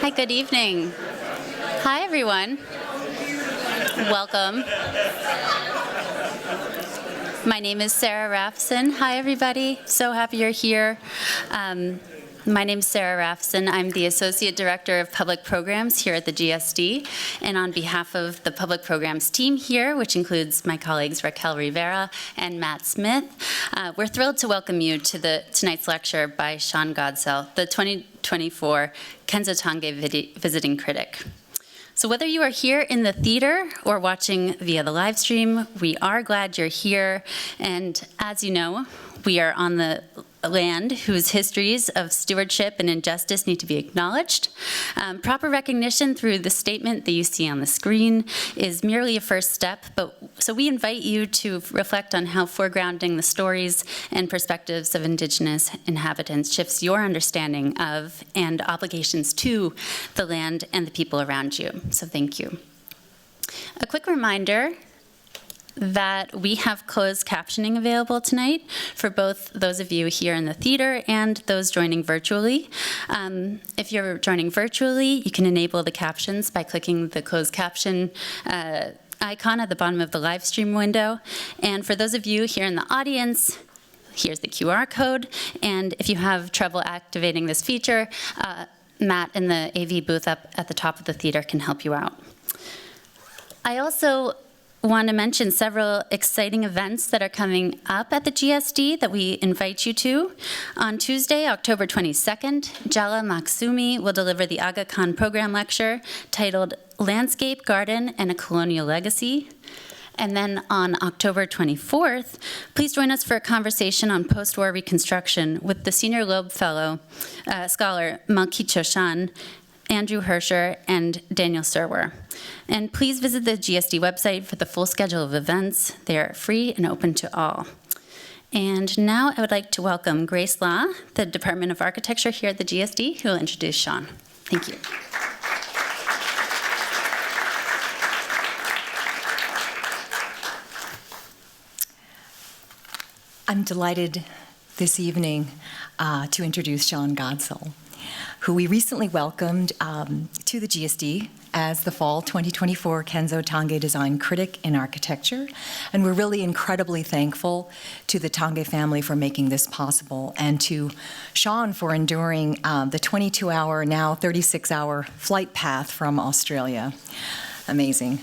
Hi, good evening. Hi, everyone. Welcome. My name is Sarah Rafson. Hi, everybody. So happy you're here. My name is Sarah Rafson. I'm the Associate Director of Public Programs here at the GSD. And on behalf of the Public Programs team here, which includes my colleagues Raquel Rivera and Matt Smith, we're thrilled to welcome you to tonight's lecture by Sean Godsell, the 2024 Kenzō Tange Visiting Critic. So whether you are here in the theater or watching via the live stream, we are glad you're here. And as you know, we are on the land whose histories of stewardship and injustice need to be acknowledged. Proper recognition through the statement that you see on the screen is merely a first step, so we invite you to reflect on how foregrounding the stories and perspectives of Indigenous inhabitants shifts your understanding of and obligations to the land and the people around you. So thank you. A quick reminder that we have closed captioning available tonight for both those of you here in the theater and those joining virtually. If you're joining virtually, you can enable the captions by clicking the closed caption icon at the bottom of the live stream window. And for those of you here in the audience, here's the QR code. And if you have trouble activating this feature, Matt in the AV booth up at the top of the theater can help you out. I also want to mention several exciting events that are coming up at the GSD that we invite you to. On Tuesday, October 22nd, Jala Maksumi will deliver the Aga Khan program lecture titled Landscape, Garden, and a Colonial Legacy. And then on October 24th, please join us for a conversation on post-war reconstruction with the Senior Loeb Fellow, scholar Malki Choshan, Andrew Hersher, and Daniel Serwer. And please visit the GSD website for the full schedule of events. They are free and open to all. And now I would like to welcome Grace Law, the Department of Architecture here at the GSD, who will introduce Sean. Thank you. I'm delighted this evening to introduce Sean Godsell, who we recently welcomed to the GSD as the fall 2024 Kenzō Tange Design Critic in Architecture. And we're really incredibly thankful to the Tange family for making this possible, and to Sean for enduring the 22-hour, now 36-hour flight path from Australia. Amazing.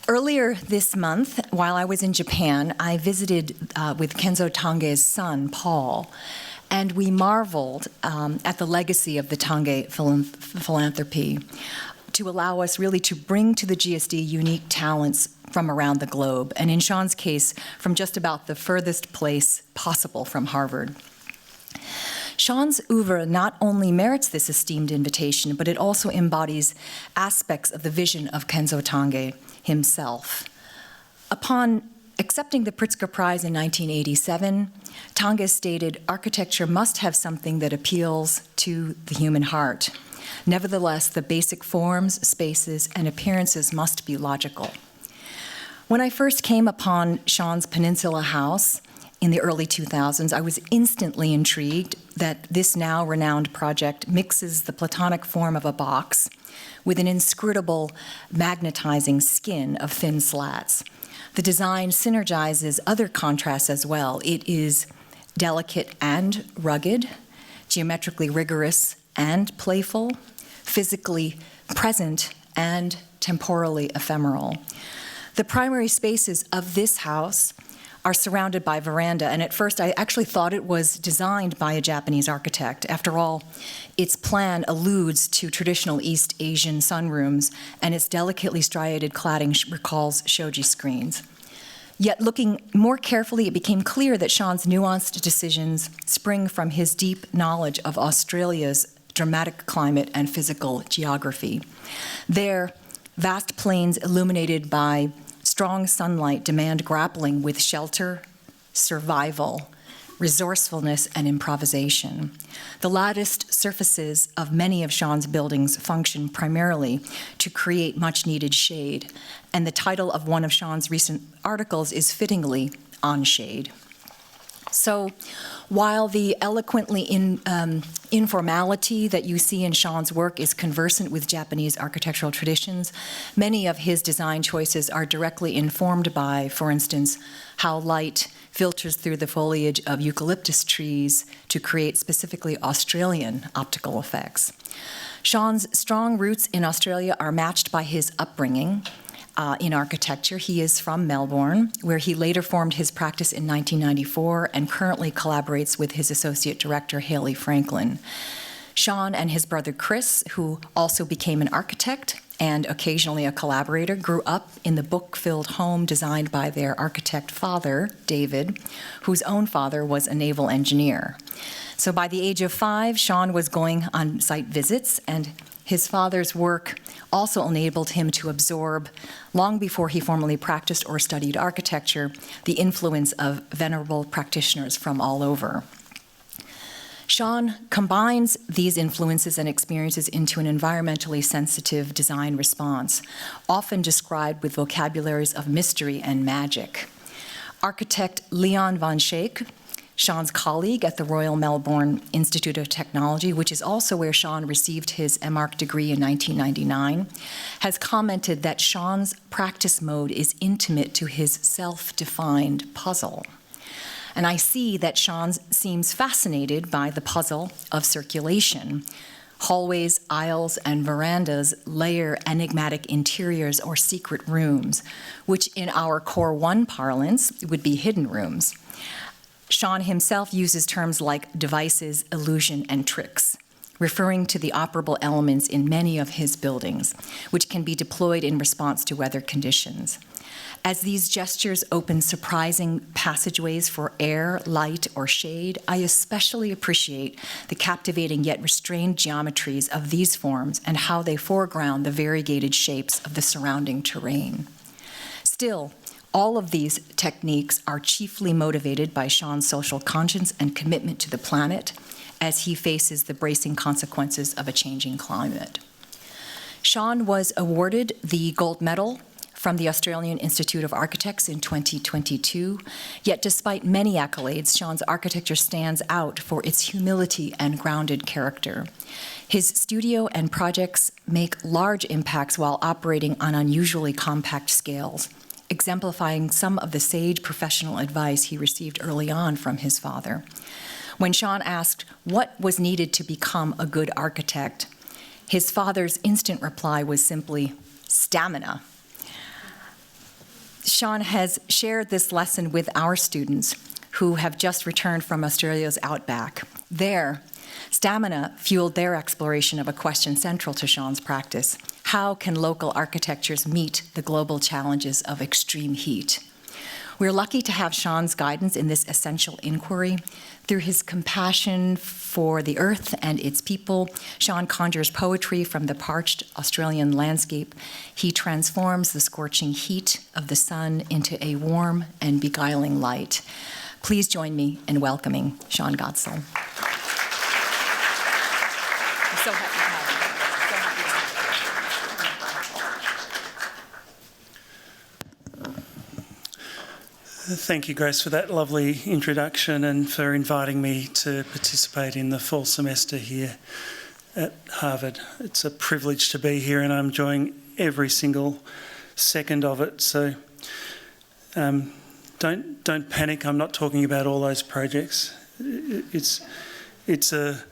Earlier this month, while I was in Japan, I visited with Kenzō Tange's son, Paul, and we marveled at the legacy of the Tange philanthropy to allow us really to bring to the GSD unique talents from around the globe, and in Sean's case, from just about the furthest place possible from Harvard. Sean's oeuvre not only merits this esteemed invitation, but it also embodies aspects of the vision of Kenzō Tange himself. Upon accepting the Pritzker Prize in 1987, Tange stated, "Architecture must have something that appeals to the human heart. Nevertheless, the basic forms, spaces, and appearances must be logical." When I first came upon Sean's Peninsula house in the early 2000s, I was instantly intrigued that this now renowned project mixes the Platonic form of a box with an inscrutable, magnetizing skin of thin slats. The design synergizes other contrasts as well. It is delicate and rugged, geometrically rigorous and playful, physically present and temporally ephemeral. The primary spaces of this house are surrounded by veranda, and at first I actually thought it was designed by a Japanese architect. After all, its plan alludes to traditional East Asian sunrooms, and its delicately striated cladding recalls shoji screens. Yet looking more carefully, it became clear that Sean's nuanced decisions spring from his deep knowledge of Australia's dramatic climate and physical geography. There, vast plains illuminated by strong sunlight demand grappling with shelter, survival, resourcefulness, and improvisation. The latticed surfaces of many of Sean's buildings function primarily to create much-needed shade, and the title of one of Sean's recent articles is fittingly On Shade. So while the eloquently informality that you see in Sean's work is conversant with Japanese architectural traditions, many of his design choices are directly informed by, for instance, how light filters through the foliage of eucalyptus trees to create specifically Australian optical effects. Sean's strong roots in Australia are matched by his upbringing in architecture. He is from Melbourne, where he later formed his practice in 1994 and currently collaborates with his associate director, Haley Franklin. Sean and his brother Chris, who also became an architect and occasionally a collaborator, grew up in the book-filled home designed by their architect father, David, whose own father was a naval engineer. So by the age of 5, Sean was going on site visits, and his father's work also enabled him to absorb, long before he formally practiced or studied architecture, the influence of venerable practitioners from all over. Sean combines these influences and experiences into an environmentally sensitive design response, often described with vocabularies of mystery and magic. Architect Leon van Schaik, Sean's colleague at the Royal Melbourne Institute of Technology, which is also where Sean received his MArch degree in 1999, has commented that Sean's practice mode is intimate to his self-defined puzzle. And I see that Sean seems fascinated by the puzzle of circulation. Hallways, aisles, and verandas layer enigmatic interiors or secret rooms, which in our Core 1 parlance would be hidden rooms. Sean himself uses terms like devices, illusion, and tricks, referring to the operable elements in many of his buildings, which can be deployed in response to weather conditions. As these gestures open surprising passageways for air, light, or shade, I especially appreciate the captivating yet restrained geometries of these forms and how they foreground the variegated shapes of the surrounding terrain. Still, all of these techniques are chiefly motivated by Sean's social conscience and commitment to the planet as he faces the bracing consequences of a changing climate. Sean was awarded the gold medal from the Australian Institute of Architects in 2022, yet despite many accolades, Sean's architecture stands out for its humility and grounded character. His studio and projects make large impacts while operating on unusually compact scales, exemplifying some of the sage professional advice he received early on from his father. When Sean asked what was needed to become a good architect, his father's instant reply was simply, stamina. Sean has shared this lesson with our students who have just returned from Australia's Outback. There, stamina fueled their exploration of a question central to Sean's practice. How can local architectures meet the global challenges of extreme heat? We're lucky to have Sean's guidance in this essential inquiry. Through his compassion for the earth and its people, Sean conjures poetry from the parched Australian landscape. He transforms the scorching heat of the sun into a warm and beguiling light. Please join me in welcoming Sean Godsell. I'm so happy to have you. Thank you, Grace, for that lovely introduction and for inviting me to participate in the fall semester here at Harvard. It's a privilege to be here and I'm enjoying every single second of it. So don't panic, I'm not talking about all those projects. It's a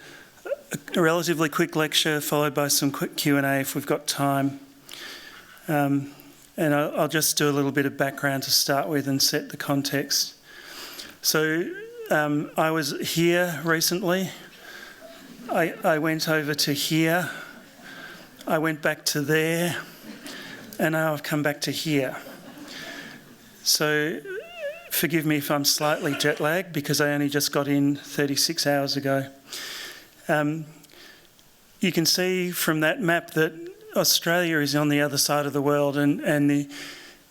relatively quick lecture followed by some quick Q&A if we've got time. And I'll just do a little bit of background to start with and set the context. So I was here recently. I went over to here. I went back to there. And now I've come back to here. So forgive me if I'm slightly jet lagged because I only just got in 36 hours ago. You can see from that map that Australia is on the other side of the world and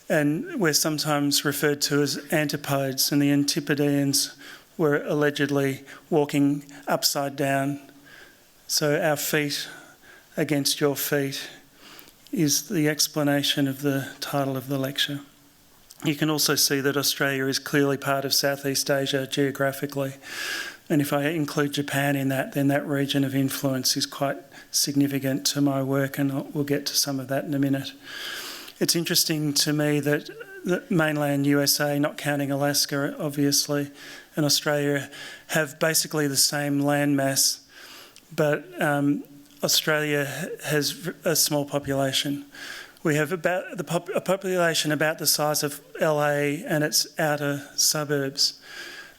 we're sometimes referred to as antipodes, and the Antipodeans were allegedly walking upside down. So our feet against your feet is the explanation of the title of the lecture. You can also see that Australia is clearly part of Southeast Asia geographically. And if I include Japan in that, then that region of influence is quite significant to my work, and we'll get to some of that in a minute. It's interesting to me that the mainland USA, not counting Alaska obviously, and Australia have basically the same landmass, but Australia has a small population. We have about a population about the size of LA and its outer suburbs.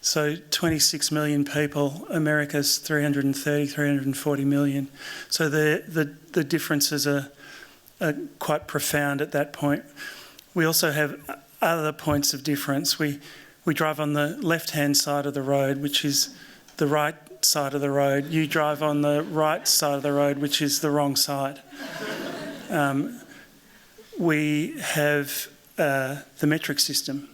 So 26 million people, America's 330, 340 million. So the differences are quite profound at that point. We also have other points of difference. We drive on the left-hand side of the road, which is the right side of the road. You drive on the right side of the road, which is the wrong side. We have the metric system.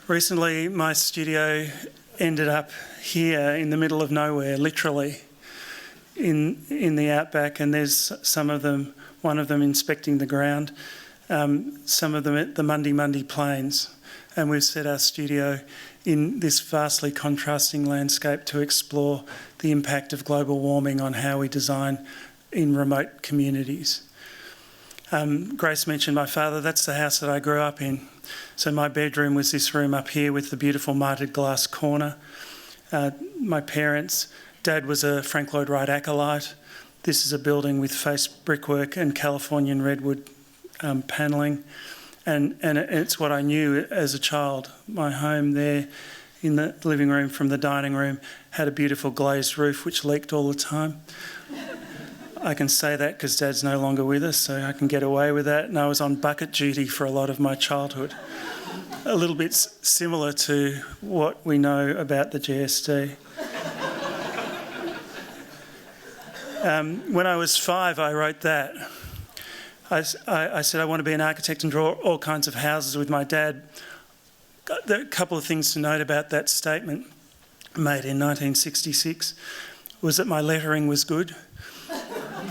Recently, my studio ended up here in the middle of nowhere, literally, in the Outback, and there's some of them, one of them inspecting the ground, some of them at the Mundi Plains, and we've set our studio in this vastly contrasting landscape to explore the impact of global warming on how we design in remote communities. Grace mentioned my father. That's the house that I grew up in. So my bedroom was this room up here with the beautiful mitered glass corner. My parents, Dad was a Frank Lloyd Wright acolyte. This is a building with faced brickwork and Californian redwood panelling. And it's what I knew as a child. My home there in the living room from the dining room had a beautiful glazed roof which leaked all the time. I can say that because Dad's no longer with us, so I can get away with that. And I was on bucket duty for a lot of my childhood. A little bit similar to what we know about the GSD. When I was 5, I wrote that. I said I want to be an architect and draw all kinds of houses with my dad. There are a couple of things to note about that statement made in 1966 was that my lettering was good.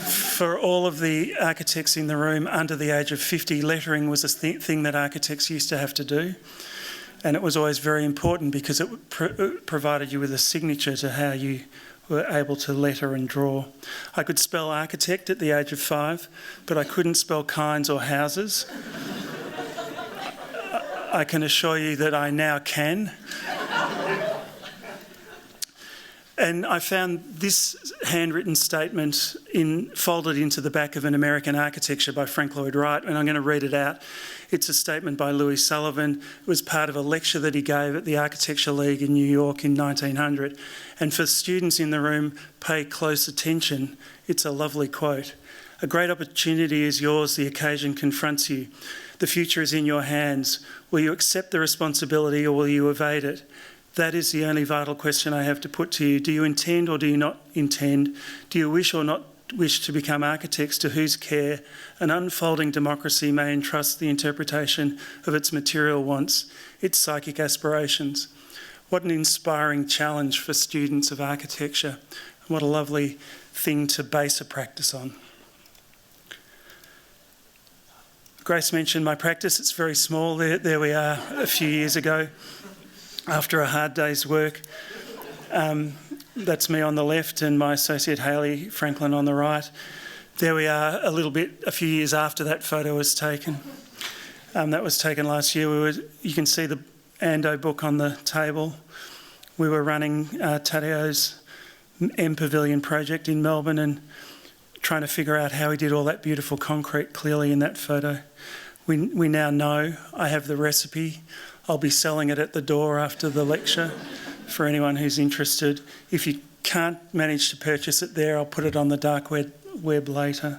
For all of the architects in the room under the age of 50, lettering was a thing that architects used to have to do. And it was always very important because it provided you with a signature to how you were able to letter and draw. I could spell architect at the age of 5, but I couldn't spell kinds or houses. I can assure you that I now can. And I found this handwritten statement folded into the back of an American Architecture by Frank Lloyd Wright, and I'm going to read it out. It's a statement by Louis Sullivan. It was part of a lecture that he gave at the Architecture League in New York in 1900. And for students in the room, pay close attention. It's a lovely quote. "A great opportunity is yours, the occasion confronts you. The future is in your hands. Will you accept the responsibility or will you evade it? That is the only vital question I have to put to you. Do you intend or do you not intend? Do you wish or not wish to become architects to whose care an unfolding democracy may entrust the interpretation of its material wants, its psychic aspirations?" What an inspiring challenge for students of architecture. What a lovely thing to base a practice on. Grace mentioned my practice. It's very small. There we are a few years ago after a hard day's work. That's me on the left and my associate Hayley Franklin on the right. There we are a few years after that photo was taken. That was taken last year. You can see the Ando book on the table. We were running Tadeo's M Pavilion project in Melbourne and trying to figure out how he did all that beautiful concrete clearly in that photo. We now know. I have the recipe. I'll be selling it at the door after the lecture for anyone who's interested. If you can't manage to purchase it there, I'll put it on the dark web later.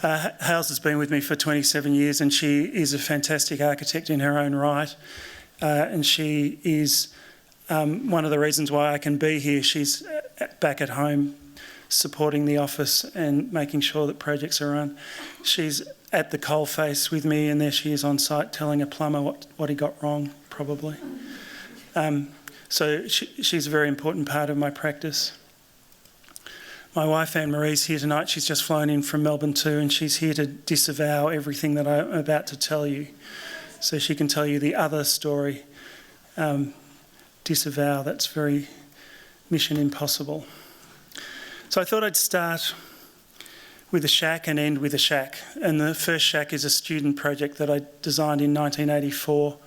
Hales has been with me for 27 years and she is a fantastic architect in her own right. And she is one of the reasons why I can be here. She's back at home supporting the office and making sure that projects are run. She's at the coalface with me and there she is on site telling a plumber what he got wrong, probably. So she's a very important part of my practice. My wife Anne-Marie's here tonight. She's just flown in from Melbourne too, and she's here to disavow everything that I'm about to tell you. So she can tell you the other story. Disavow, that's very mission impossible. So I thought I'd start with a shack and end with a shack. And the first shack is a student project that I designed in 1984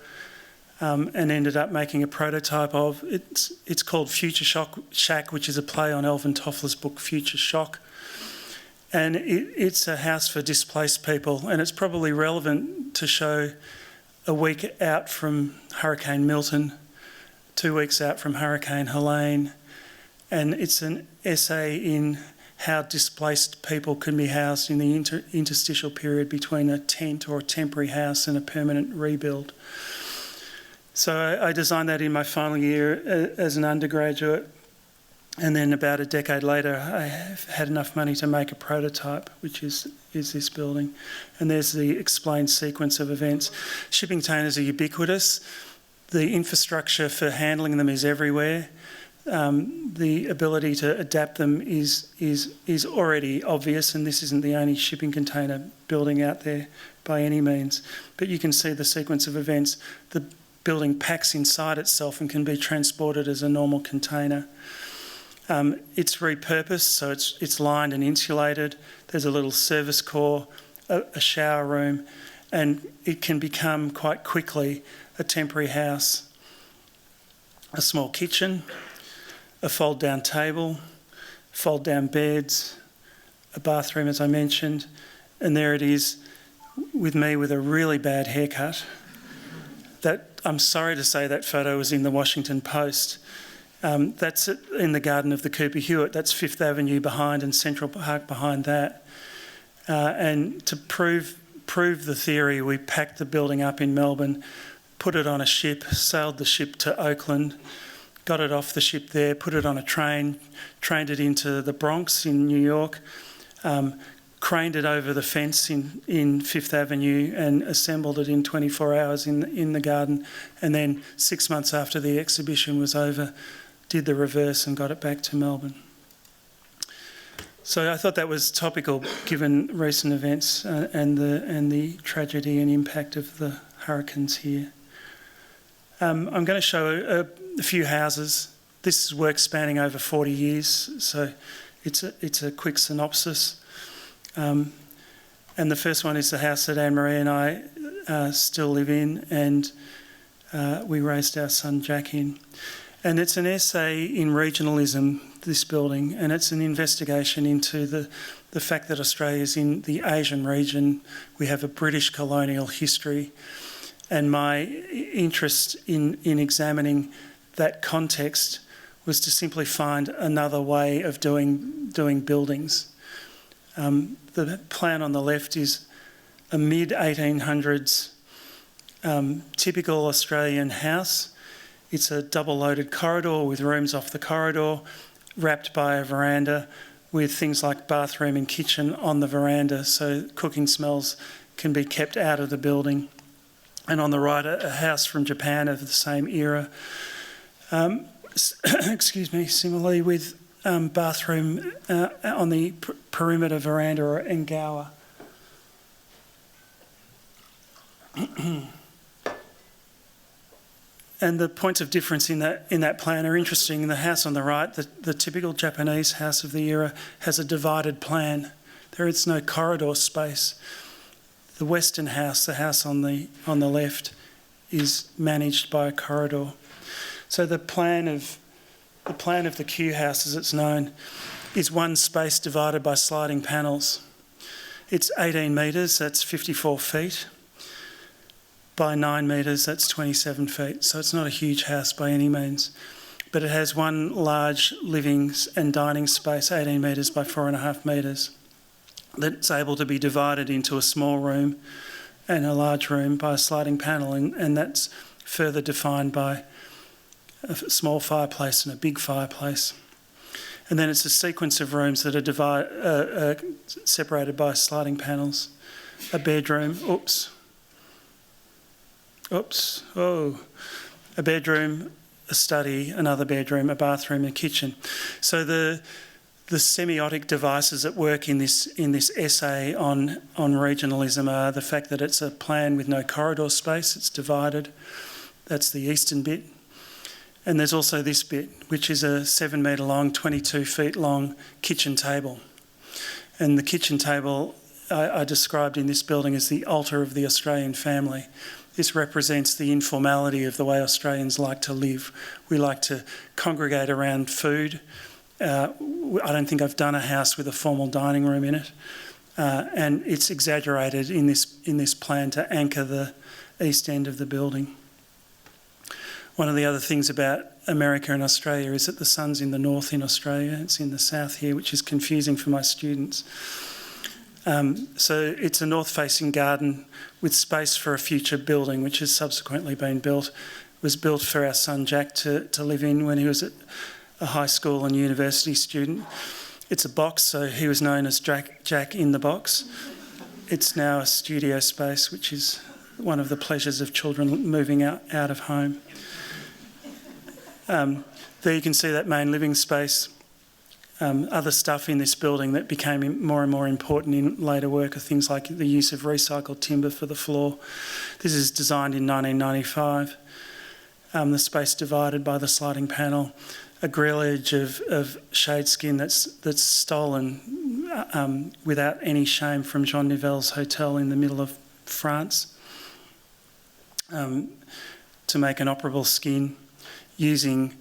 and ended up making a prototype of. It's called Future Shack, which is a play on Alvin Toffler's book Future Shock. And it's a house for displaced people, and it's probably relevant to show a week out from Hurricane Milton, 2 weeks out from Hurricane Helene, and it's an essay in how displaced people can be housed in the interstitial period between a tent or a temporary house and a permanent rebuild. So I designed that in my final year as an undergraduate, and then about a decade later I had enough money to make a prototype, which is this building. And there's the explained sequence of events. Shipping containers are ubiquitous. The infrastructure for handling them is everywhere. The ability to adapt them is already obvious, and this isn't the only shipping container building out there by any means. But you can see the sequence of events. The building packs inside itself and can be transported as a normal container. It's repurposed, so it's lined and insulated. There's a little service core, a shower room, and it can become quite quickly a temporary house. A small kitchen, a fold-down table, fold-down beds, a bathroom, as I mentioned, and there it is with me with a really bad haircut. I'm sorry to say that photo was in the Washington Post. That's in the garden of the Cooper Hewitt. That's Fifth Avenue behind and Central Park behind that. And to prove the theory, we packed the building up in Melbourne, put it on a ship, sailed the ship to Oakland, got it off the ship there, put it on a train, trained it into the Bronx in New York, craned it over the fence in Fifth Avenue and assembled it in 24 hours in the garden, and then 6 months after the exhibition was over, did the reverse and got it back to Melbourne. So I thought that was topical given recent events and the tragedy and impact of the hurricanes here. I'm going to show a few houses. This is work spanning over 40 years, so it's a quick synopsis. And the first one is the house that Anne-Marie and I still live in, and we raised our son Jack in. And it's an essay in regionalism, this building, and it's an investigation into the fact that Australia's in the Asian region. We have a British colonial history, and my interest in examining that context was to simply find another way of doing buildings. The plan on the left is a mid-1800s typical Australian house. It's a double-loaded corridor with rooms off the corridor, wrapped by a veranda with things like bathroom and kitchen on the veranda, so cooking smells can be kept out of the building. And on the right, a house from Japan of the same era. Similarly with bathroom on the perimeter veranda or engawa. And the points of difference in that plan are interesting. In the house on the right, the typical Japanese house of the era has a divided plan. There is no corridor space. The Western house, the house on the left, is managed by a corridor. So the plan of the Q house, as it's known, is one space divided by sliding panels. It's 18 metres, that's 54 feet, by 9 metres, that's 27 feet. So it's not a huge house by any means, but it has one large living and dining space, 18 metres by 4.5 metres, that's able to be divided into a small room and a large room by a sliding panel, and that's further defined by a small fireplace and a big fireplace. And then it's a sequence of rooms that are separated by sliding panels. A bedroom, a bedroom, a study, another bedroom, a bathroom, a kitchen. So the The semiotic devices at work in this essay on regionalism are the fact that it's a plan with no corridor space, it's divided. That's the eastern bit. And there's also this bit, which is a 7 metre long, 22 feet long kitchen table. And the kitchen table I described in this building as the altar of the Australian family. This represents the informality of the way Australians like to live. We like to congregate around food. I don't think I've done a house with a formal dining room in it. And it's exaggerated in this plan to anchor the east end of the building. One of the other things about America and Australia is that the sun's in the north in Australia. It's in the south here, which is confusing for my students. So it's a north-facing garden with space for a future building, which has subsequently been built. It was built for our son Jack to live in when he was at a high school and university student. It's a box, so he was known as Jack in the box. It's now a studio space, which is one of the pleasures of children moving out of home. There you can see that main living space. Other stuff in this building that became more and more important in later work are things like the use of recycled timber for the floor. This is designed in 1995. The space divided by the sliding panel. A grillage of shade skin that's stolen without any shame from Jean Nivelle's hotel in the middle of France to make an operable skin using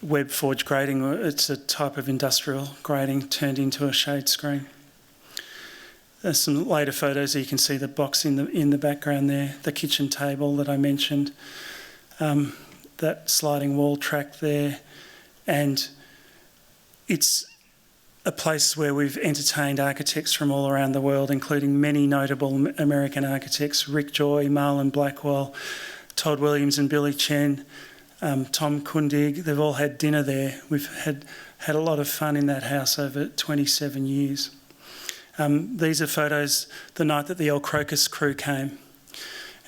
web forged grating. It's a type of industrial grating turned into a shade screen. There's some later photos so you can see the box in the background there, the kitchen table that I mentioned, that sliding wall track there, and it's a place where we've entertained architects from all around the world, including many notable American architects, Rick Joy, Marlon Blackwell, Todd Williams and Billy Chen, Tom Kundig. They've all had dinner there. We've had a lot of fun in that house over 27 years. These are photos the night that the El Crocus crew came.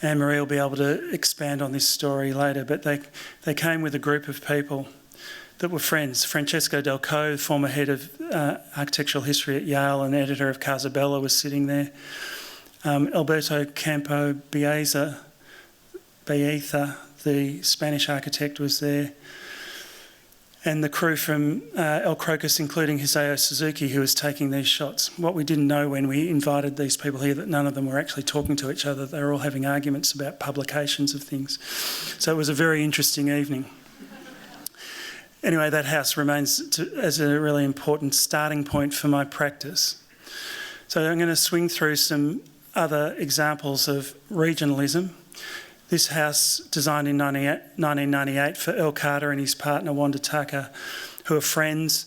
Anne-Marie will be able to expand on this story later, but they came with a group of people that were friends. Francesco Del Co, former head of architectural history at Yale and editor of Casabella, was sitting there. Alberto Campo Baeza, the Spanish architect, was there. And the crew from El Crocus, including Hisao Suzuki, who was taking these shots. What we didn't know when we invited these people here, that none of them were actually talking to each other. They were all having arguments about publications of things. So it was a very interesting evening. Anyway, that house remains as a really important starting point for my practice. So I'm going to swing through some other examples of regionalism. This house, designed in 1998 for Earl Carter and his partner Wanda Tucker, who are friends.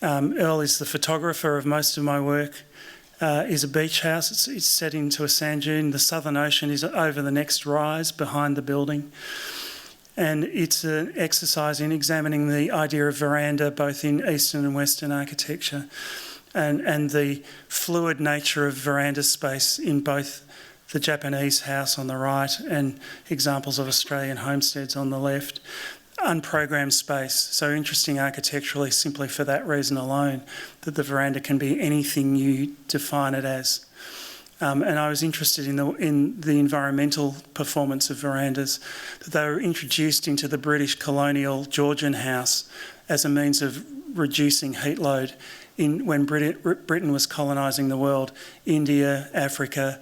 Earl is the photographer of most of my work. Is a beach house. It's set into a sand dune. The Southern Ocean is over the next rise behind the building. And it's an exercise in examining the idea of veranda, both in Eastern and Western architecture, and the fluid nature of veranda space in both the Japanese house on the right and examples of Australian homesteads on the left. Unprogrammed space, so interesting architecturally simply for that reason alone, that the veranda can be anything you define it as. And I was interested in the environmental performance of verandas, that they were introduced into the British colonial Georgian house as a means of reducing heat load when Britain was colonising the world. India, Africa,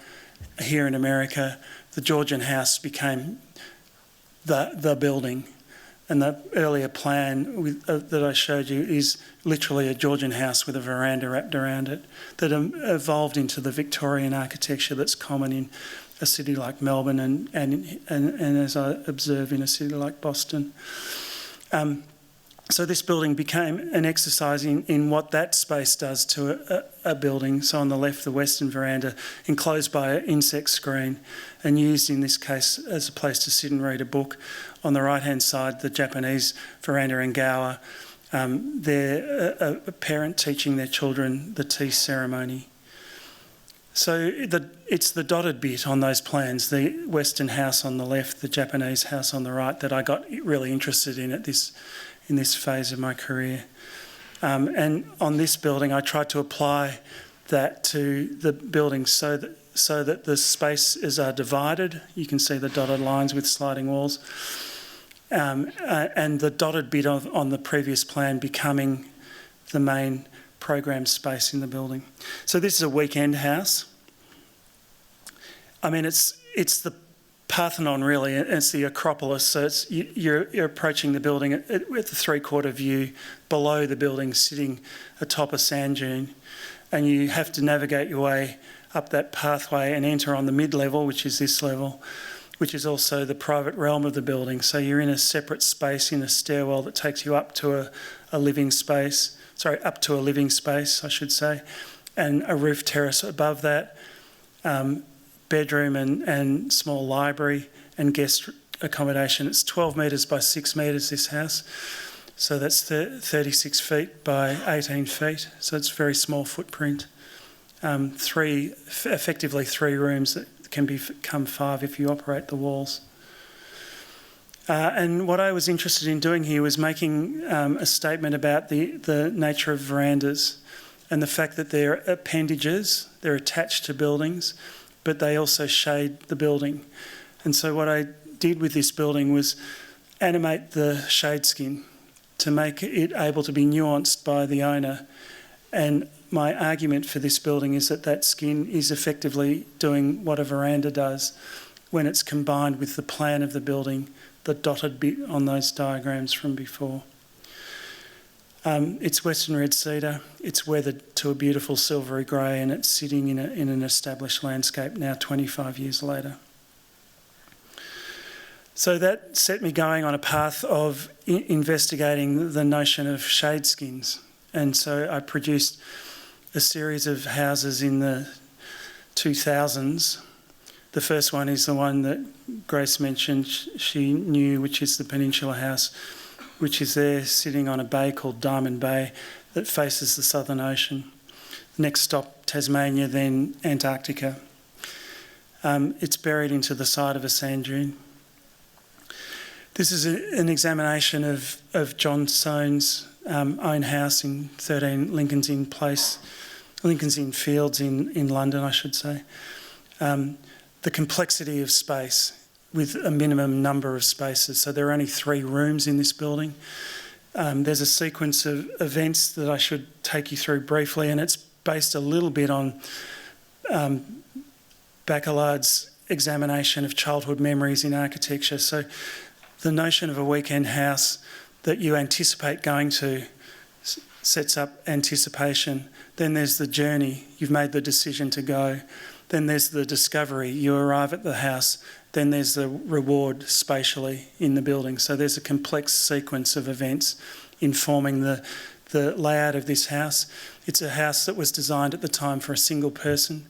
here in America, the Georgian house became the building. And the earlier plan that I showed you is literally a Georgian house with a veranda wrapped around it that evolved into the Victorian architecture that's common in a city like Melbourne and as I observe in a city like Boston. So this building became an exercise in what that space does to a building. So on the left, the western veranda, enclosed by an insect screen and used in this case as a place to sit and read a book. On the right-hand side, the Japanese veranda and gawa. They're a parent teaching their children the tea ceremony. So it's the dotted bit on those plans, the Western house on the left, the Japanese house on the right, that I got really interested in in this phase of my career. And on this building, I tried to apply that to the building so that the spaces are divided. You can see the dotted lines with sliding walls. And the dotted bit on the previous plan becoming the main program space in the building. So this is a weekend house. I mean, it's the Parthenon, really. It's the Acropolis. So you're approaching the building with the three-quarter view below the building, sitting atop a sand dune, and you have to navigate your way up that pathway and enter on the mid-level, which is this level, which is also the private realm of the building. So you're in a separate space in a stairwell that takes you up to a living space. Sorry, up to a living space, I should say, and a roof terrace above that. Bedroom and small library and guest accommodation. It's 12 metres by 6 metres, this house. So that's 36 feet by 18 feet. So it's a very small footprint. Effectively three rooms that can become 5 if you operate the walls. And what I was interested in doing here was making a statement about the nature of verandas and the fact that they're appendages, they're attached to buildings, but they also shade the building. And so what I did with this building was animate the shade skin to make it able to be nuanced by the owner. And my argument for this building is that skin is effectively doing what a veranda does when it's combined with the plan of the building, the dotted bit on those diagrams from before. It's Western red cedar. It's weathered to a beautiful silvery grey, and it's sitting in an established landscape now 25 years later. So that set me going on a path of investigating the notion of shade skins. And so I produced a series of houses in the 2000s. The first one is the one that Grace mentioned she knew, which is the Peninsula House, which is there sitting on a bay called Diamond Bay that faces the Southern Ocean. Next stop, Tasmania, then Antarctica. It's buried into the side of a sand dune. This is an examination of John Soane's own house in 13 Lincoln's Inn Place, Lincoln's Inn Fields in London, I should say. The complexity of space with a minimum number of spaces. So there are only 3 rooms in this building. There's a sequence of events that I should take you through briefly, and it's based a little bit on Bachelard's examination of childhood memories in architecture. So the notion of a weekend house that you anticipate going to sets up anticipation. Then there's the journey. You've made the decision to go. Then there's the discovery. You arrive at the house. Then there's the reward spatially in the building. So there's a complex sequence of events informing the layout of this house. It's a house that was designed at the time for a single person.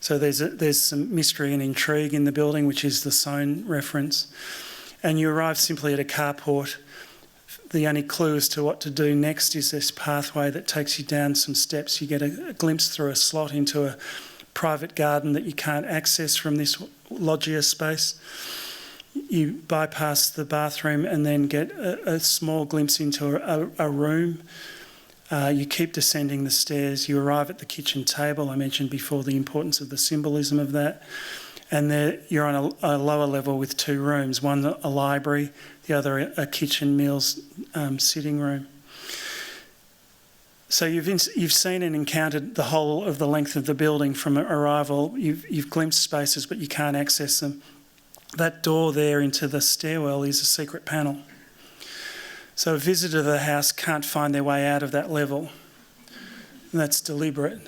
So there's some mystery and intrigue in the building, which is the Soane reference. And you arrive simply at a carport. The only clue as to what to do next is this pathway that takes you down some steps. You get a glimpse through a slot into a private garden that you can't access from this loggia space. You bypass the bathroom and then get a small glimpse into a room. You keep descending the stairs. You arrive at the kitchen table. I mentioned before the importance of the symbolism of that. And there you're on a lower level with 2 rooms, one a library, the other a kitchen meals sitting room. So you've seen and encountered the whole of the length of the building from arrival. You've glimpsed spaces, but you can't access them. That door there into the stairwell is a secret panel. So a visitor to the house can't find their way out of that level. And that's deliberate,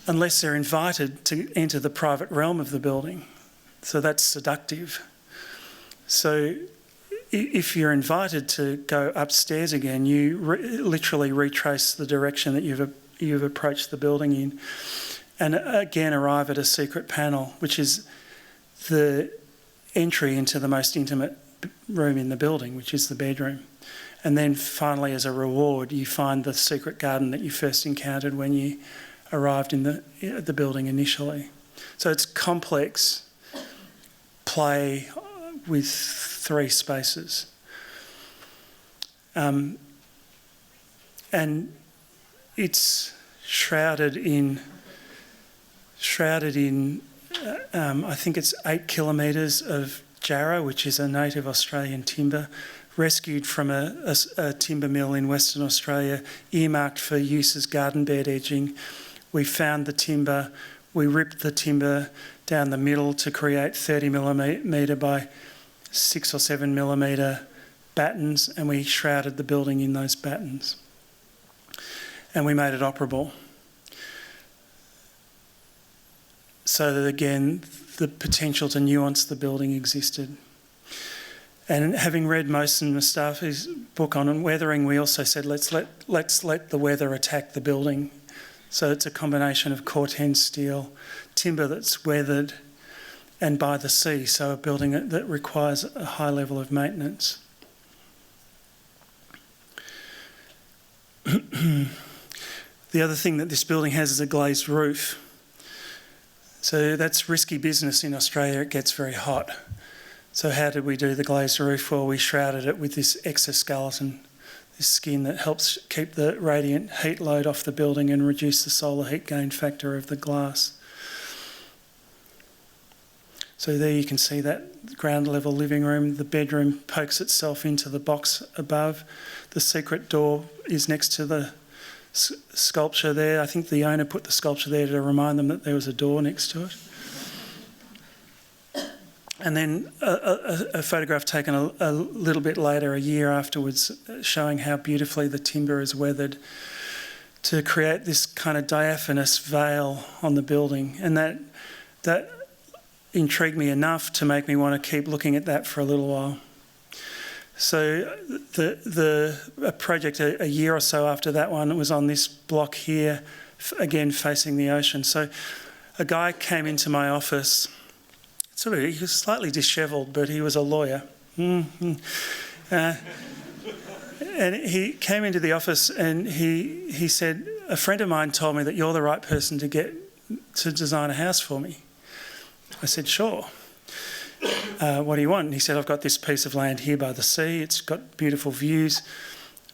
unless they're invited to enter the private realm of the building. So that's seductive. So if you're invited to go upstairs again, you literally retrace the direction that you've approached the building in, and again arrive at a secret panel, which is the entry into the most intimate room in the building, which is the bedroom. And then finally, as a reward, you find the secret garden that you first encountered when you arrived in the building initially. So it's complex play with 3 spaces. and it's shrouded in I think it's 8 kilometres of jarrah, which is a native Australian timber, rescued from a timber mill in Western Australia, earmarked for use as garden bed edging. We found the timber, we ripped the timber down the middle to create 30 millimetre by 6 or 7 millimetre battens, and we shrouded the building in those battens. And we made it operable. So that, again, the potential to nuance the building existed. And having read most of the stuff, his book on weathering, we also said let's let the weather attack the building. So it's a combination of Corten steel, timber that's weathered, and by the sea, so a building that requires a high level of maintenance. The other thing that this building has is a glazed roof. So that's risky business in Australia. It gets very hot. So how did we do the glazed roof? Well, we shrouded it with this exoskeleton, this skin that helps keep the radiant heat load off the building and reduce the solar heat gain factor of the glass. So there you can see that ground level living room. The bedroom pokes itself into the box above. The secret door is next to the sculpture there. I think the owner put the sculpture there to remind them that there was a door next to it. And then a photograph taken a little bit later, a year afterwards, showing how beautifully the timber is weathered to create this kind of diaphanous veil on the building. And that intrigued me enough to make me want to keep looking at that for a little while. So a project a year or so after that one was on this block here, again facing the ocean. So a guy came into my office. He was slightly dishevelled, but he was a lawyer. And he came into the office and he said, "A friend of mine told me that you're the right person to design a house for me." I said, "Sure. What do you want?" And he said, "I've got this piece of land here by the sea. It's got beautiful views."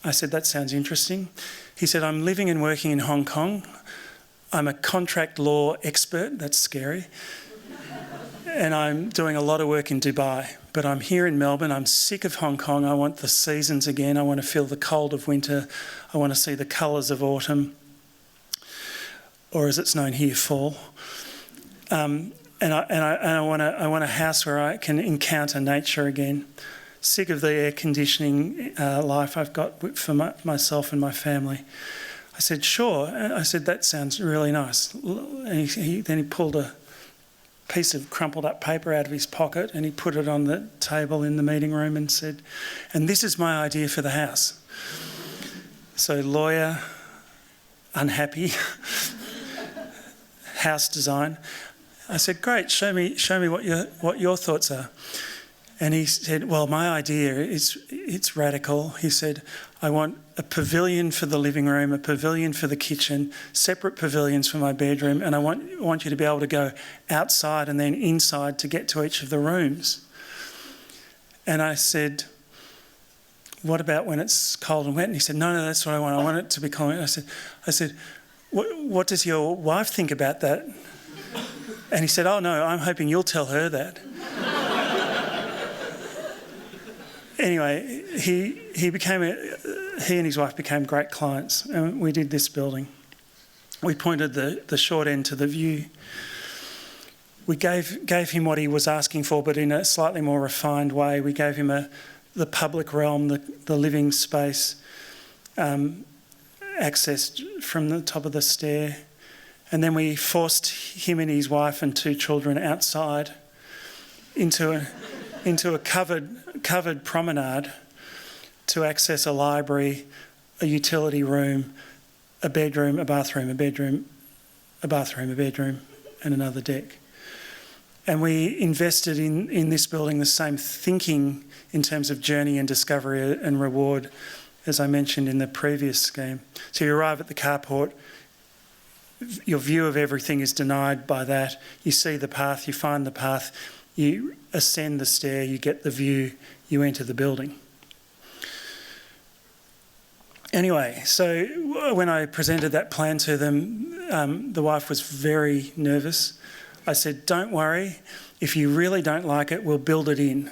I said, "That sounds interesting." He said, "I'm living and working in Hong Kong. I'm a contract law expert." That's scary. "And I'm doing a lot of work in Dubai, but I'm here in Melbourne. I'm sick of Hong Kong. I want the seasons again. I want to feel the cold of winter. I want to see the colours of autumn, or as it's known here, fall. And I want a house where I can encounter nature again. Sick of the air conditioning life I've got for myself and my family." I said, "Sure." And I said, "That sounds really nice." And then he pulled a piece of crumpled up paper out of his pocket and he put it on the table in the meeting room and said, "And this is my idea for the house." So lawyer, unhappy, house design. I said, "Great, show me what your thoughts are." And he said, "Well, my idea it's radical." He said, "I want a pavilion for the living room, a pavilion for the kitchen, separate pavilions for my bedroom, and I want you to be able to go outside and then inside to get to each of the rooms." And I said, "What about when it's cold and wet?" And he said, No, that's what I want. I want it to be cold. I said, what does your wife think about that?" And he said, "Oh no, I'm hoping you'll tell her that." Anyway, he and his wife became great clients, and we did this building. We pointed the short end to the view. We gave him what he was asking for, but in a slightly more refined way. We gave him the public realm, the living space, accessed from the top of the stair. And then we forced him and his wife and 2 children outside into a covered promenade to access a library, a utility room, a bedroom, a bathroom, a bedroom, a bathroom, a bedroom, and another deck. And we invested in this building the same thinking in terms of journey and discovery and reward as I mentioned in the previous scheme. So you arrive at the carport, your view of everything is denied by that. You see the path, you find the path, you ascend the stair, you get the view, you enter the building. Anyway, so when I presented that plan to them, the wife was very nervous. I said, don't worry, if you really don't like it, we'll build it in.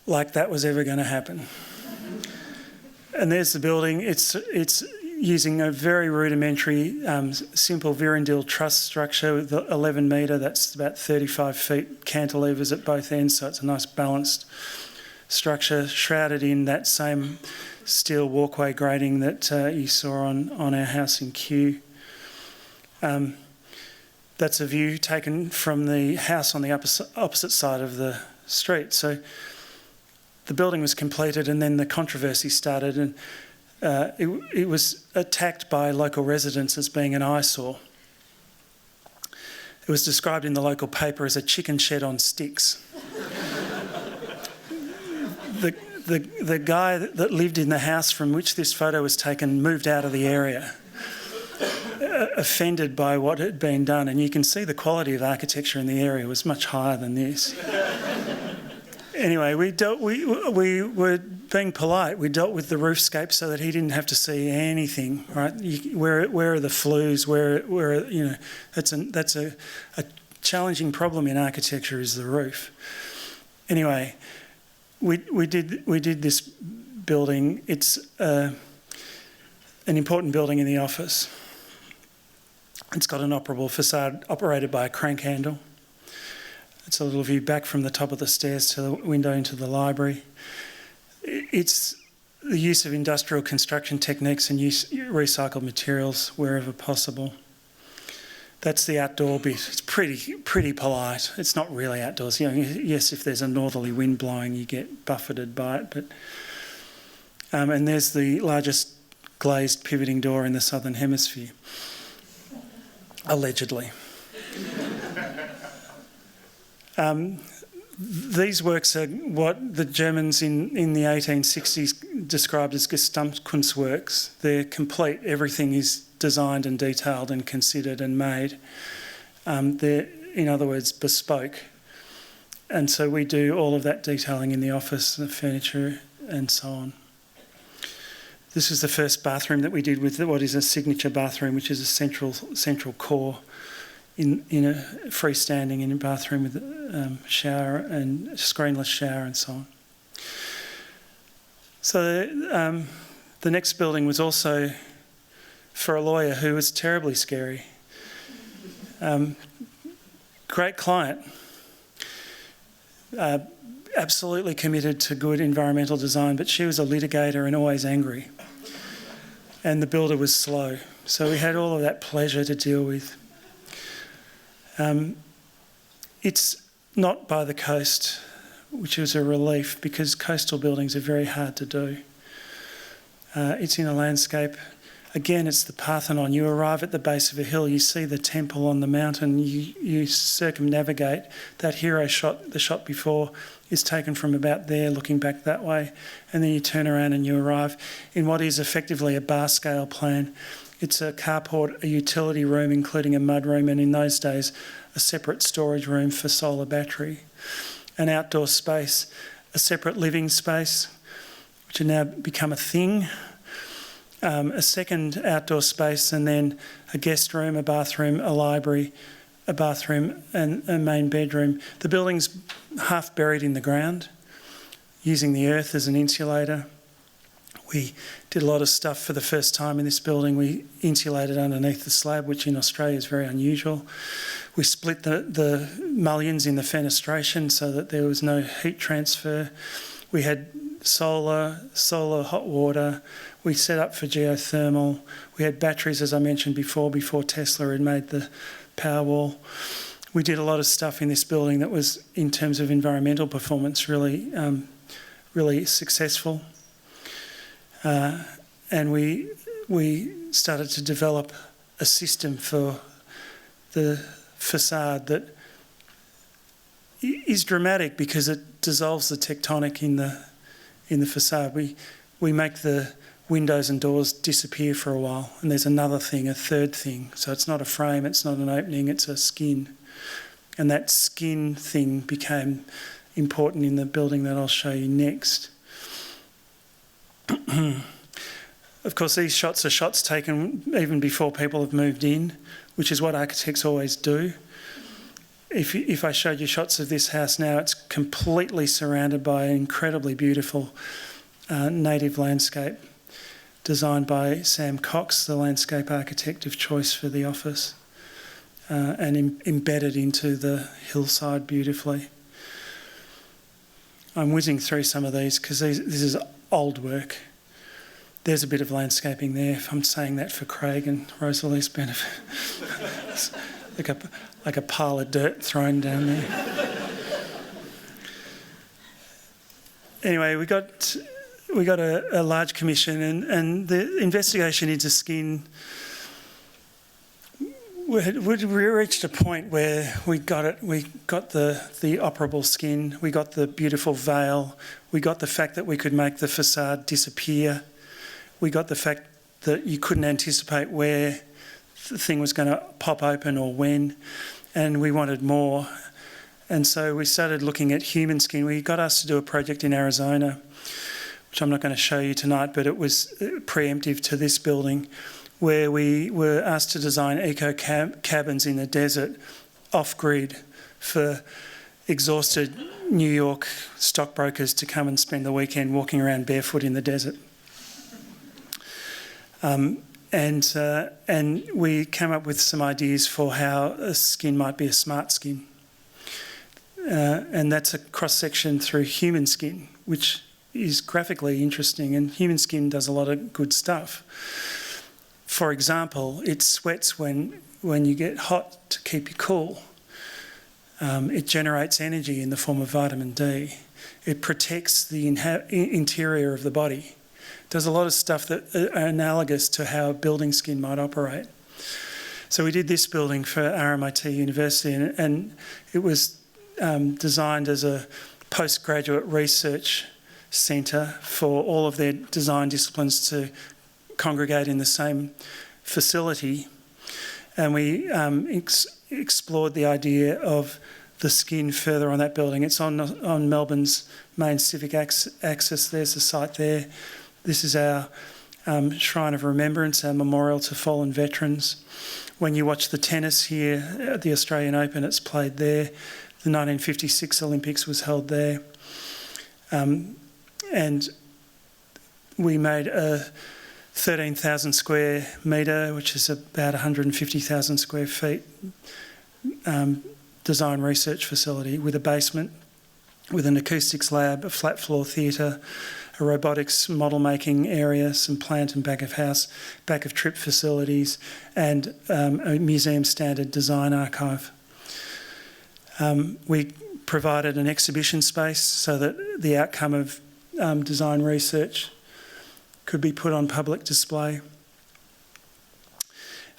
Like that was ever going to happen. And there's the building. It's using a very rudimentary, simple Virindil truss structure with 11 metre, that's about 35 feet, cantilevers at both ends, so it's a nice balanced structure, shrouded in that same steel walkway grating that you saw on our house in Kew. That's a view taken from the house on the opposite side of the street. So the building was completed and then the controversy started, and it was attacked by local residents as being an eyesore. It was described in the local paper as a chicken shed on sticks. The guy that lived in the house from which this photo was taken moved out of the area, offended by what had been done, and you can see the quality of architecture in the area was much higher than this. Anyway, we were being polite. We dealt with the roofscape so that he didn't have to see anything. Right? Where are the flues? That's a challenging problem in architecture, is the roof. Anyway, we did this building. It's an important building in the office. It's got an operable facade operated by a crank handle. It's a little view back from the top of the stairs to the window into the library. It's the use of industrial construction techniques and use recycled materials wherever possible. That's the outdoor bit. It's pretty polite. It's not really outdoors. Yes, if there's a northerly wind blowing, you get buffeted by it. But and there's the largest glazed pivoting door in the southern hemisphere, allegedly. These works are what the Germans in the 1860s described as Gesamtkunstwerks. They're complete. Everything is designed and detailed and considered and made. They're, in other words, bespoke. And so we do all of that detailing in the office, the furniture and so on. This is the first bathroom that we did with what is a signature bathroom, which is a central core in a freestanding in a bathroom with shower and screenless shower and so on. So the next building was also for a lawyer who was terribly scary. Great client, absolutely committed to good environmental design, but she was a litigator and always angry. And the builder was slow. So we had all of that pleasure to deal with. It's not by the coast, which was a relief because coastal buildings are very hard to do. It's in a landscape. Again, it's the Parthenon. You arrive at the base of a hill, you see the temple on the mountain, you circumnavigate. That hero shot, the shot before, is taken from about there, looking back that way, and then you turn around and you arrive in what is effectively a bar scale plan. It's a carport, a utility room, including a mud room, and in those days, a separate storage room for solar battery, an outdoor space, a separate living space, which have now become a thing, a second outdoor space, and then a guest room, a bathroom, a library, a bathroom, and a main bedroom. The building's half buried in the ground, using the earth as an insulator. We did a lot of stuff for the first time in this building. We insulated underneath the slab, which in Australia is very unusual. We split the mullions in the fenestration so that there was no heat transfer. We had solar hot water. We set up for geothermal. We had batteries, as I mentioned before Tesla had made the Powerwall. We did a lot of stuff in this building that was, in terms of environmental performance, really successful. And we started to develop a system for the facade that is dramatic because it dissolves the tectonic in the facade. We make the windows and doors disappear for a while, and there's another thing, a third thing. So it's not a frame, it's not an opening, it's a skin. And that skin thing became important in the building that I'll show you next. Of course, these shots are shots taken even before people have moved in, which is what architects always do. If I showed you shots of this house now, it's completely surrounded by an incredibly beautiful native landscape designed by Sam Cox, the landscape architect of choice for the office, and embedded into the hillside beautifully. I'm whizzing through some of these because this is old work. There's a bit of landscaping there, if I'm saying that for Craig and Rosalie's benefit. It's like a pile of dirt thrown down there. Anyway, we got a large commission, and the investigation into skin. We reached a point where we got it. We got the operable skin. We got the beautiful veil. We got the fact that we could make the facade disappear. We got the fact that you couldn't anticipate where the thing was going to pop open or when, and we wanted more. And so we started looking at human skin. We got asked to do a project in Arizona, which I'm not going to show you tonight, but it was preemptive to this building, where we were asked to design eco-cabins in the desert, off-grid, for exhausted New York stockbrokers to come and spend the weekend walking around barefoot in the desert. And we came up with some ideas for how a skin might be a smart skin. And that's a cross-section through human skin, which is graphically interesting, and human skin does a lot of good stuff. For example, it sweats when you get hot to keep you cool. It generates energy in the form of vitamin D. It protects the interior of the body. It does a lot of stuff that are analogous to how a building skin might operate. So we did this building for RMIT University, and it was designed as a postgraduate research centre for all of their design disciplines to congregate in the same facility. And we explored the idea of the skin further on that building. It's on Melbourne's main civic axis. There's the site there. This is our Shrine of Remembrance, our memorial to fallen veterans. When you watch the tennis here at the Australian Open, it's played there. The 1956 Olympics was held there. And we made a 13,000 square metre, which is about 150,000 square feet, design research facility with a basement, with an acoustics lab, a flat floor theatre, a robotics model making area, some plant and back of trip facilities, and a museum standard design archive. We provided an exhibition space so that the outcome of design research could be put on public display.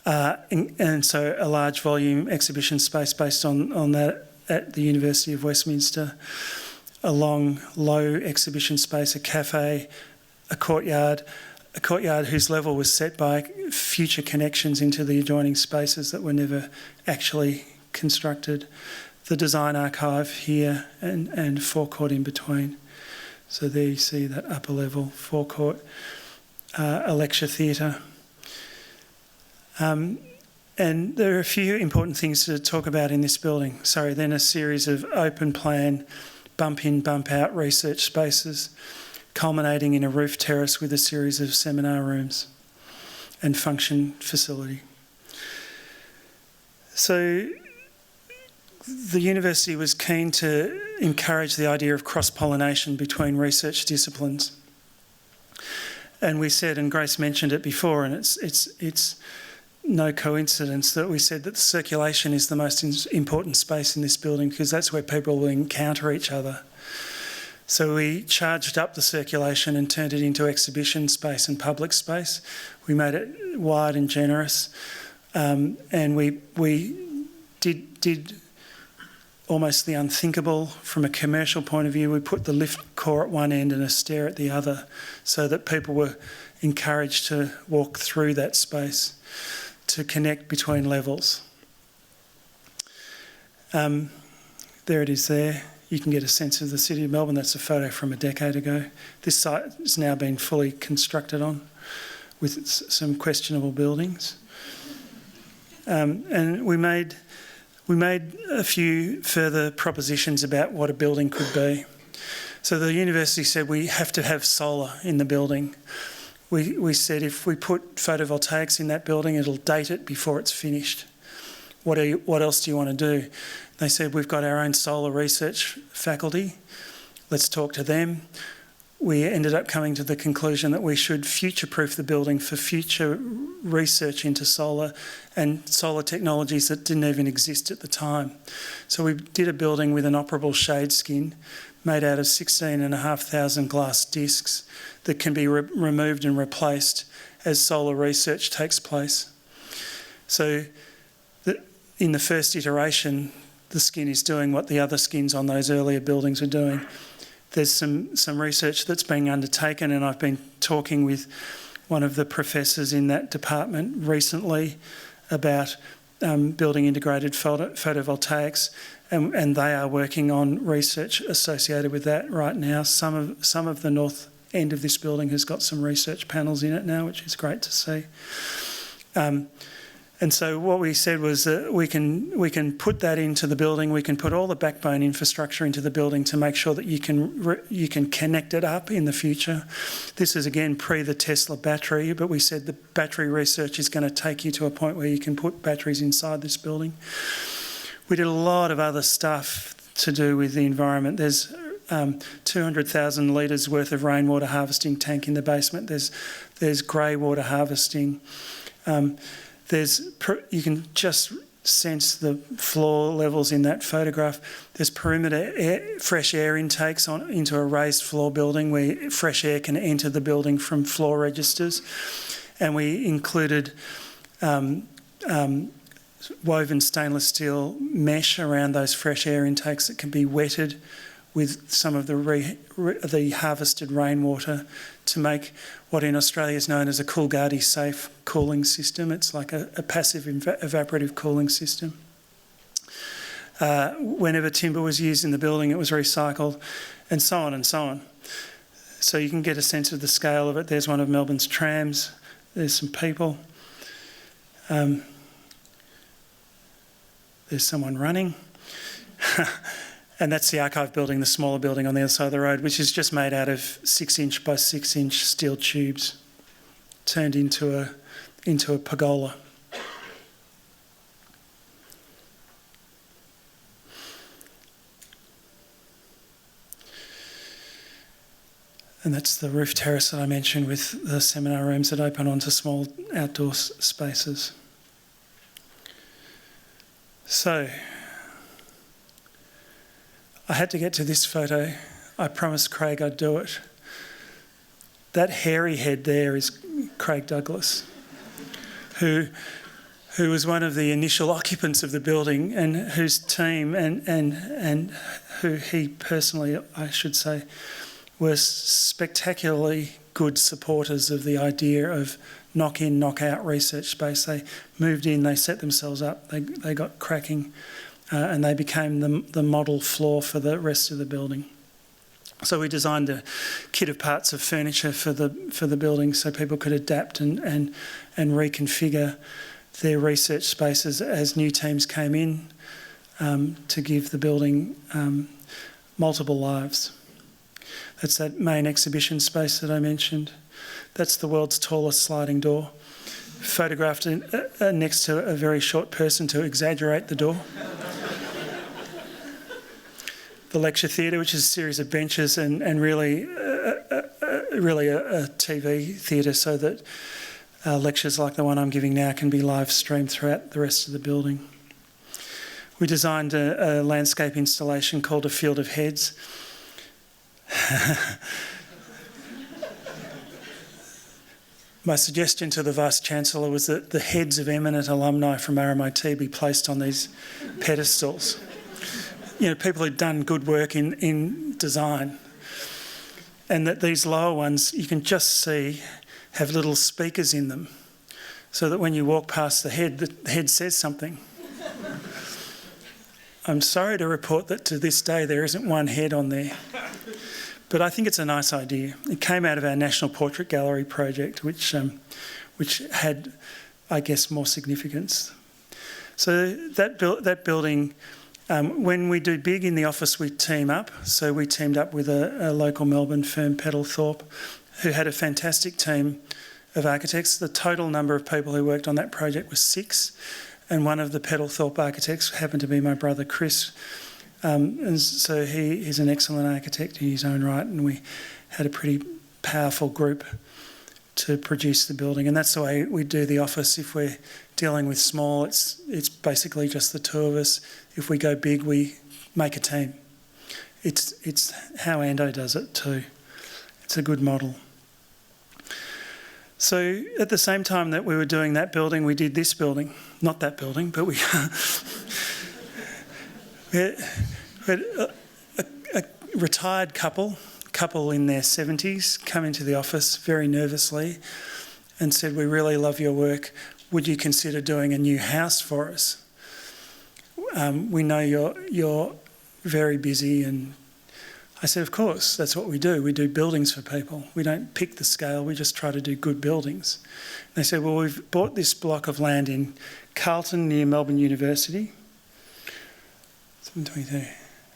And so a large volume exhibition space based on that at the University of Westminster, a long, low exhibition space, a cafe, a courtyard whose level was set by future connections into the adjoining spaces that were never actually constructed, the design archive here, and forecourt in between. So there you see that upper level forecourt, a lecture theatre. And there are a few important things to talk about in this building. Then a series of open plan, bump in, bump out research spaces, culminating in a roof terrace with a series of seminar rooms and function facility. So the university was keen to encourage the idea of cross-pollination between research disciplines. And we said, and Grace mentioned it before, and it's no coincidence that we said that the circulation is the most important space in this building, because that's where people will encounter each other. So we charged up the circulation and turned it into exhibition space and public space. We made it wide and generous, and we did almost the unthinkable from a commercial point of view. We put the lift core at one end and a stair at the other, so that people were encouraged to walk through that space to connect between levels. There it is there. You can get a sense of the city of Melbourne. That's a photo from a decade ago. This site has now been fully constructed on. with some questionable buildings. And we made a few further propositions about what a building could be. So the university said we have to have solar in the building. We said if we put photovoltaics in that building, it'll date it before it's finished. What else do you want to do? They said, we've got our own solar research faculty. Let's talk to them. We ended up coming to the conclusion that we should future-proof the building for future research into solar and solar technologies that didn't even exist at the time. So we did a building with an operable shade skin made out of 16,500 glass discs that can be removed and replaced as solar research takes place. So in the first iteration, the skin is doing what the other skins on those earlier buildings were doing. There's some research that's being undertaken, and I've been talking with one of the professors in that department recently about building integrated photovoltaics, and they are working on research associated with that right now. Some of the north end of this building has got some research panels in it now, which is great to see. And so what we said was that we can put that into the building. We can put all the backbone infrastructure into the building to make sure that you can connect it up in the future. This is again pre the Tesla battery, but we said the battery research is going to take you to a point where you can put batteries inside this building. We did a lot of other stuff to do with the environment. There's 200,000 litres worth of rainwater harvesting tank in the basement. There's grey water harvesting. You can just sense the floor levels in that photograph. There's perimeter fresh air intakes into a raised floor building where fresh air can enter the building from floor registers. And we included woven stainless steel mesh around those fresh air intakes that can be wetted with some of the harvested rainwater to make what in Australia is known as a Coolgardie safe cooling system. It's like a passive evaporative cooling system. Whenever timber was used in the building, it was recycled, and so on and so on. So you can get a sense of the scale of it. There's one of Melbourne's trams. There's some people. There's someone running. And that's the archive building, the smaller building on the other side of the road, which is just made out of 6-inch by 6-inch steel tubes turned into a pergola. And that's the roof terrace that I mentioned with the seminar rooms that open onto small outdoor spaces. So I had to get to this photo. I promised Craig I'd do it. That hairy head there is Craig Douglas, who was one of the initial occupants of the building and whose team and who he personally, I should say, were spectacularly good supporters of the idea of knock-in, knock-out research space. They moved in, they set themselves up, they got cracking, and they became the model floor for the rest of the building. So we designed a kit of parts of furniture for the building so people could adapt and reconfigure their research spaces as new teams came in to give the building multiple lives. That's that main exhibition space that I mentioned. That's the world's tallest sliding door, photographed next to a very short person to exaggerate the door. The lecture theatre, which is a series of benches and really a TV theatre so that lectures like the one I'm giving now can be live streamed throughout the rest of the building. We designed a landscape installation called A Field of Heads. My suggestion to the Vice-Chancellor was that the heads of eminent alumni from RMIT be placed on these pedestals. You know, people who've done good work in design. And that these lower ones, you can just see, have little speakers in them, so that when you walk past the head says something. I'm sorry to report that to this day there isn't one head on there. But I think it's a nice idea. It came out of our National Portrait Gallery project, which had, I guess, more significance. So that building, when we do big in the office, we team up. So we teamed up with a local Melbourne firm, Peddlethorpe, who had a fantastic team of architects. The total number of people who worked on that project was 6, and one of the Peddlethorpe architects happened to be my brother Chris. And so he's an excellent architect in his own right, and we had a pretty powerful group to produce the building. And that's the way we do the office. If we're dealing with small, it's basically just the two of us. If we go big, we make a team. It's how Ando does it too. It's a good model. So at the same time that we were doing that building, we did this building. Not that building, but we had a retired couple in their 70s come into the office very nervously and said, "We really love your work. Would you consider doing a new house for us? We know you're very busy." And I said, "Of course, that's what we do. We do buildings for people. We don't pick the scale, we just try to do good buildings." And they said, "Well, we've bought this block of land in Carlton near Melbourne University." 7:23.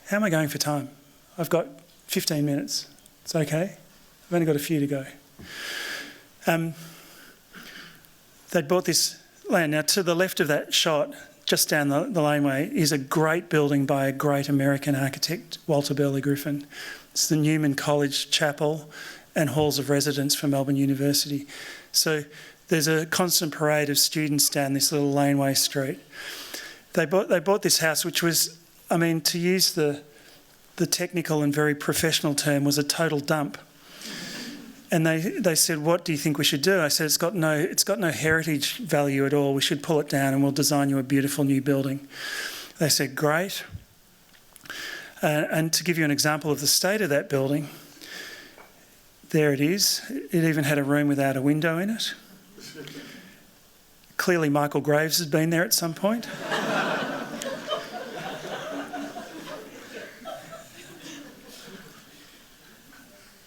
How am I going for time? I've got 15 minutes. It's okay. I've only got a few to go. They'd bought this land. Now, to the left of that shot, just down the laneway, is a great building by a great American architect, Walter Burley Griffin. It's the Newman College Chapel and halls of residence for Melbourne University. So there's a constant parade of students down this little laneway street. They bought this house, which was, I mean, to use the technical and very professional term, was a total dump. And they said, "What do you think we should do?" I said, it's got no heritage value at all. We should pull it down and we'll design you a beautiful new building." They said, "Great." And to give you an example of the state of that building, there it is. It even had a room without a window in it. Clearly Michael Graves had been there at some point.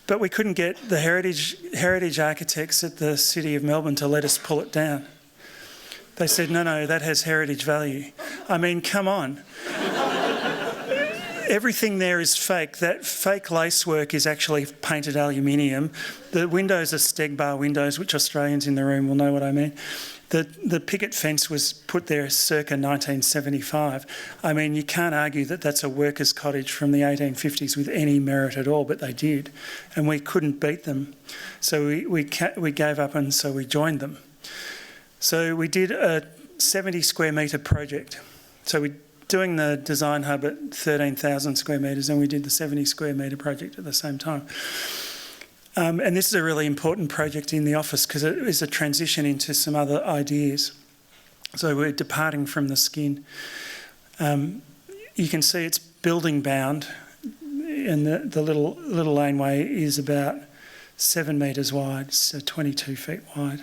But we couldn't get the heritage architects at the City of Melbourne to let us pull it down. They said, no, that has heritage value. I mean, come on. Everything there is fake. That fake lacework is actually painted aluminium. The windows are Stegbar windows, which Australians in the room will know what I mean. The picket fence was put there circa 1975. I mean, you can't argue that that's a workers' cottage from the 1850s with any merit at all, but they did. And we couldn't beat them. So we gave up, and so we joined them. So we did a 70 square metre project. So we're doing the design hub at 13,000 square metres, and we did the 70 square metre project at the same time. And this is a really important project in the office because it is a transition into some other ideas. So we're departing from the skin. You can see it's building bound, and the little laneway is about 7 metres wide, so 22 feet wide.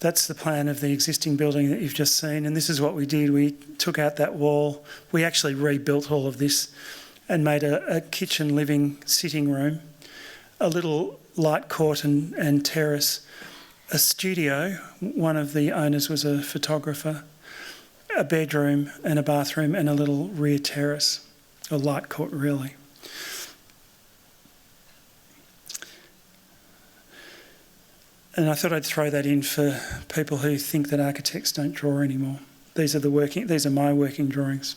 That's the plan of the existing building that you've just seen, and this is what we did. We took out that wall. We actually rebuilt all of this and made a kitchen, living, sitting room, a little light court and terrace, a studio. One of the owners was a photographer, a bedroom and a bathroom, and a little rear terrace, a light court really. And I thought I'd throw that in for people who think that architects don't draw anymore. These are my working drawings.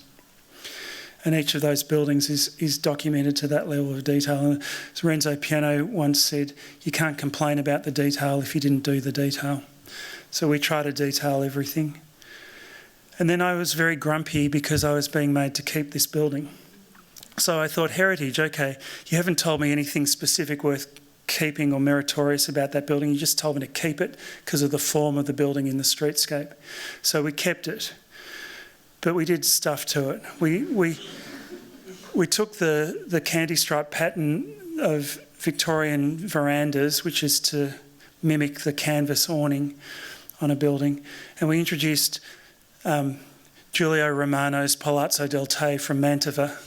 And each of those buildings is documented to that level of detail. And as Renzo Piano once said, you can't complain about the detail if you didn't do the detail. So we try to detail everything. And then I was very grumpy because I was being made to keep this building. So I thought, heritage, okay, you haven't told me anything specific worth keeping or meritorious about that building. You just told me to keep it because of the form of the building in the streetscape. So we kept it. But we did stuff to it. We took the candy stripe pattern of Victorian verandas, which is to mimic the canvas awning on a building, and we introduced Giulio Romano's Palazzo del Te from Mantova.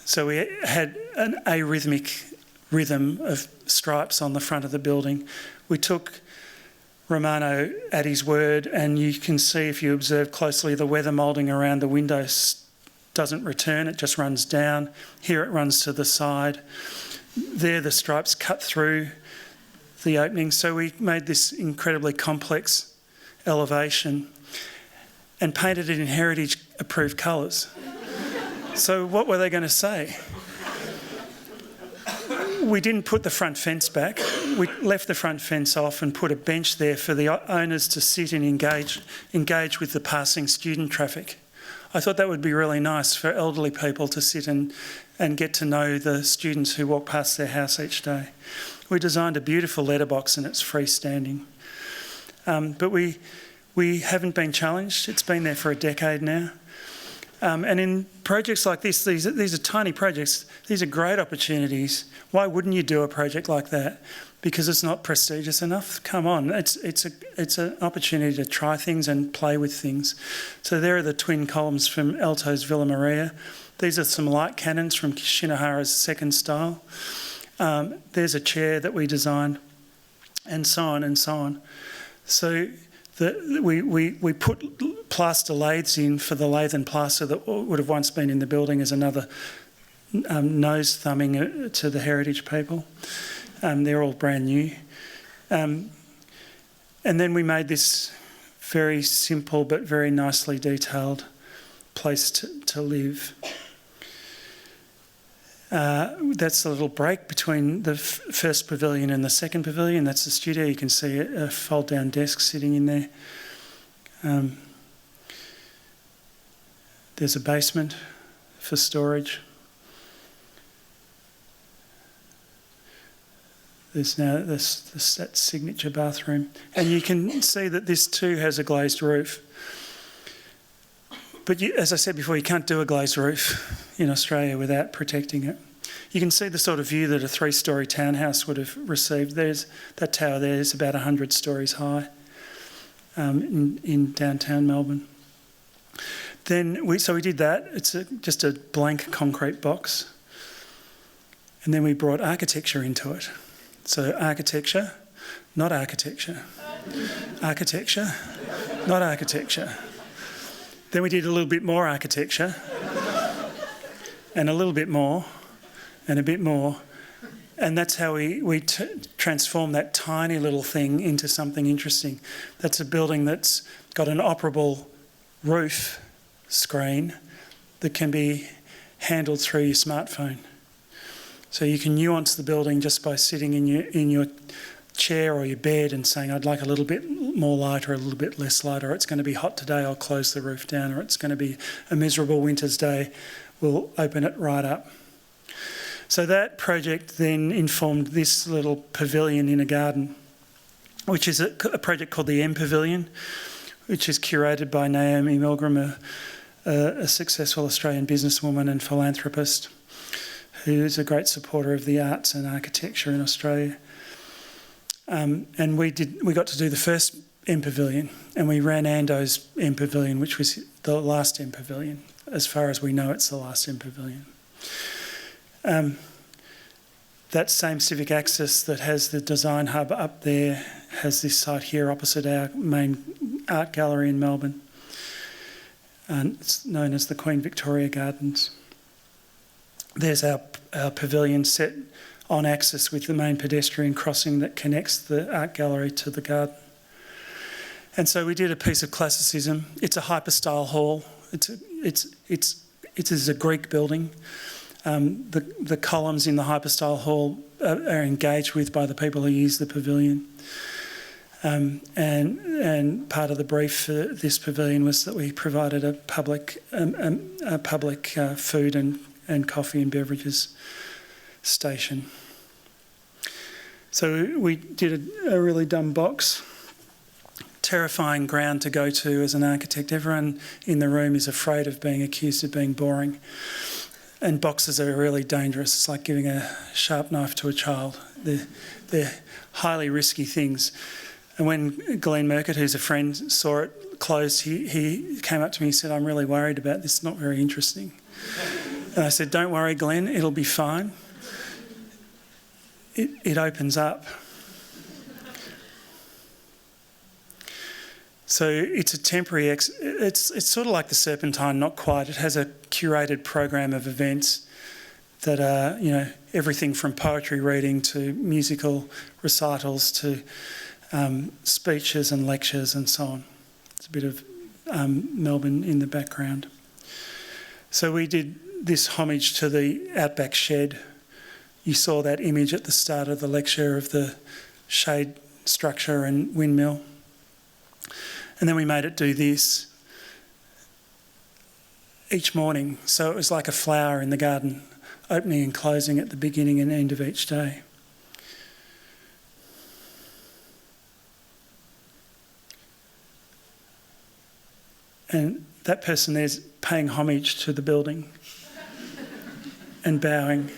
So we had an arrhythmic rhythm of stripes on the front of the building. We took Romano at his word, and you can see if you observe closely the weather moulding around the windows doesn't return, it just runs down. Here it runs to the side. There the stripes cut through the opening. So we made this incredibly complex elevation and painted it in heritage approved colours. So what were they going to say? We didn't put the front fence back. We left the front fence off and put a bench there for the owners to sit and engage with the passing student traffic. I thought that would be really nice for elderly people to sit and get to know the students who walk past their house each day. We designed a beautiful letterbox and it's freestanding. But we haven't been challenged. It's been there for a decade now. And in projects like this, these are tiny projects. These are great opportunities. Why wouldn't you do a project like that? Because it's not prestigious enough? Come on, it's an opportunity to try things and play with things. So there are the twin columns from Alto's Villa Maria. These are some light cannons from Shinohara's second style. There's a chair that we designed, and so on and so on. So we put plaster lathes in for the lathe and plaster that would have once been in the building as another nose thumbing to the heritage people. They're all brand new. And then we made this very simple but very nicely detailed place to live. That's a little break between the first pavilion and the second pavilion. That's the studio. You can see a fold-down desk sitting in there. There's a basement for storage. There's now that signature bathroom. And you can see that this too has a glazed roof. But as I said before, you can't do a glazed roof in Australia without protecting it. You can see the sort of view that a 3-storey townhouse would have received. There's that tower there is about 100 storeys high in downtown Melbourne. Then we did that. It's just a blank concrete box. And then we brought architecture into it. So architecture, not architecture. Architecture, not architecture. Then we did a little bit more architecture, and a little bit more, and a bit more. And that's how we transform that tiny little thing into something interesting. That's a building that's got an operable roof screen that can be handled through your smartphone. So you can nuance the building just by sitting in your chair or your bed and saying, I'd like a little bit more light or a little bit less light, or it's going to be hot today, I'll close the roof down, or it's going to be a miserable winter's day, we'll open it right up. So that project then informed this little pavilion in a garden, which is a project called the M Pavilion, which is curated by Naomi Milgram, a successful Australian businesswoman and philanthropist, who is a great supporter of the arts and architecture in Australia. And we got to do the first M Pavilion, and we ran Ando's M Pavilion, which was the last M Pavilion. As far as we know, it's the last M Pavilion. That same civic access that has the design hub up there has this site here opposite our main art gallery in Melbourne. And it's known as the Queen Victoria Gardens. There's our pavilion set on axis with the main pedestrian crossing that connects the art gallery to the garden. And so we did a piece of classicism. It's a hyper-style hall. It is a Greek building. The columns in the hyper-style hall are engaged with by the people who use the pavilion. And part of the brief for this pavilion was that we provided a public food and coffee and beverages station. So we did a really dumb box. Terrifying ground to go to as an architect. Everyone in the room is afraid of being accused of being boring. And boxes are really dangerous. It's like giving a sharp knife to a child. They're highly risky things. And when Glenn Murcutt, who's a friend, saw it closed, he came up to me and said, I'm really worried about this, not very interesting. And I said, don't worry, Glenn, it'll be fine. It opens up. So it's a temporary, it's sort of like the Serpentine, not quite. It has a curated program of events that are, everything from poetry reading to musical recitals to speeches and lectures and so on. It's a bit of Melbourne in the background. So we did this homage to the Outback shed. You saw that image at the start of the lecture of the shade structure and windmill. And then we made it do this each morning. So it was like a flower in the garden, opening and closing at the beginning and end of each day. And that person there's paying homage to the building and bowing.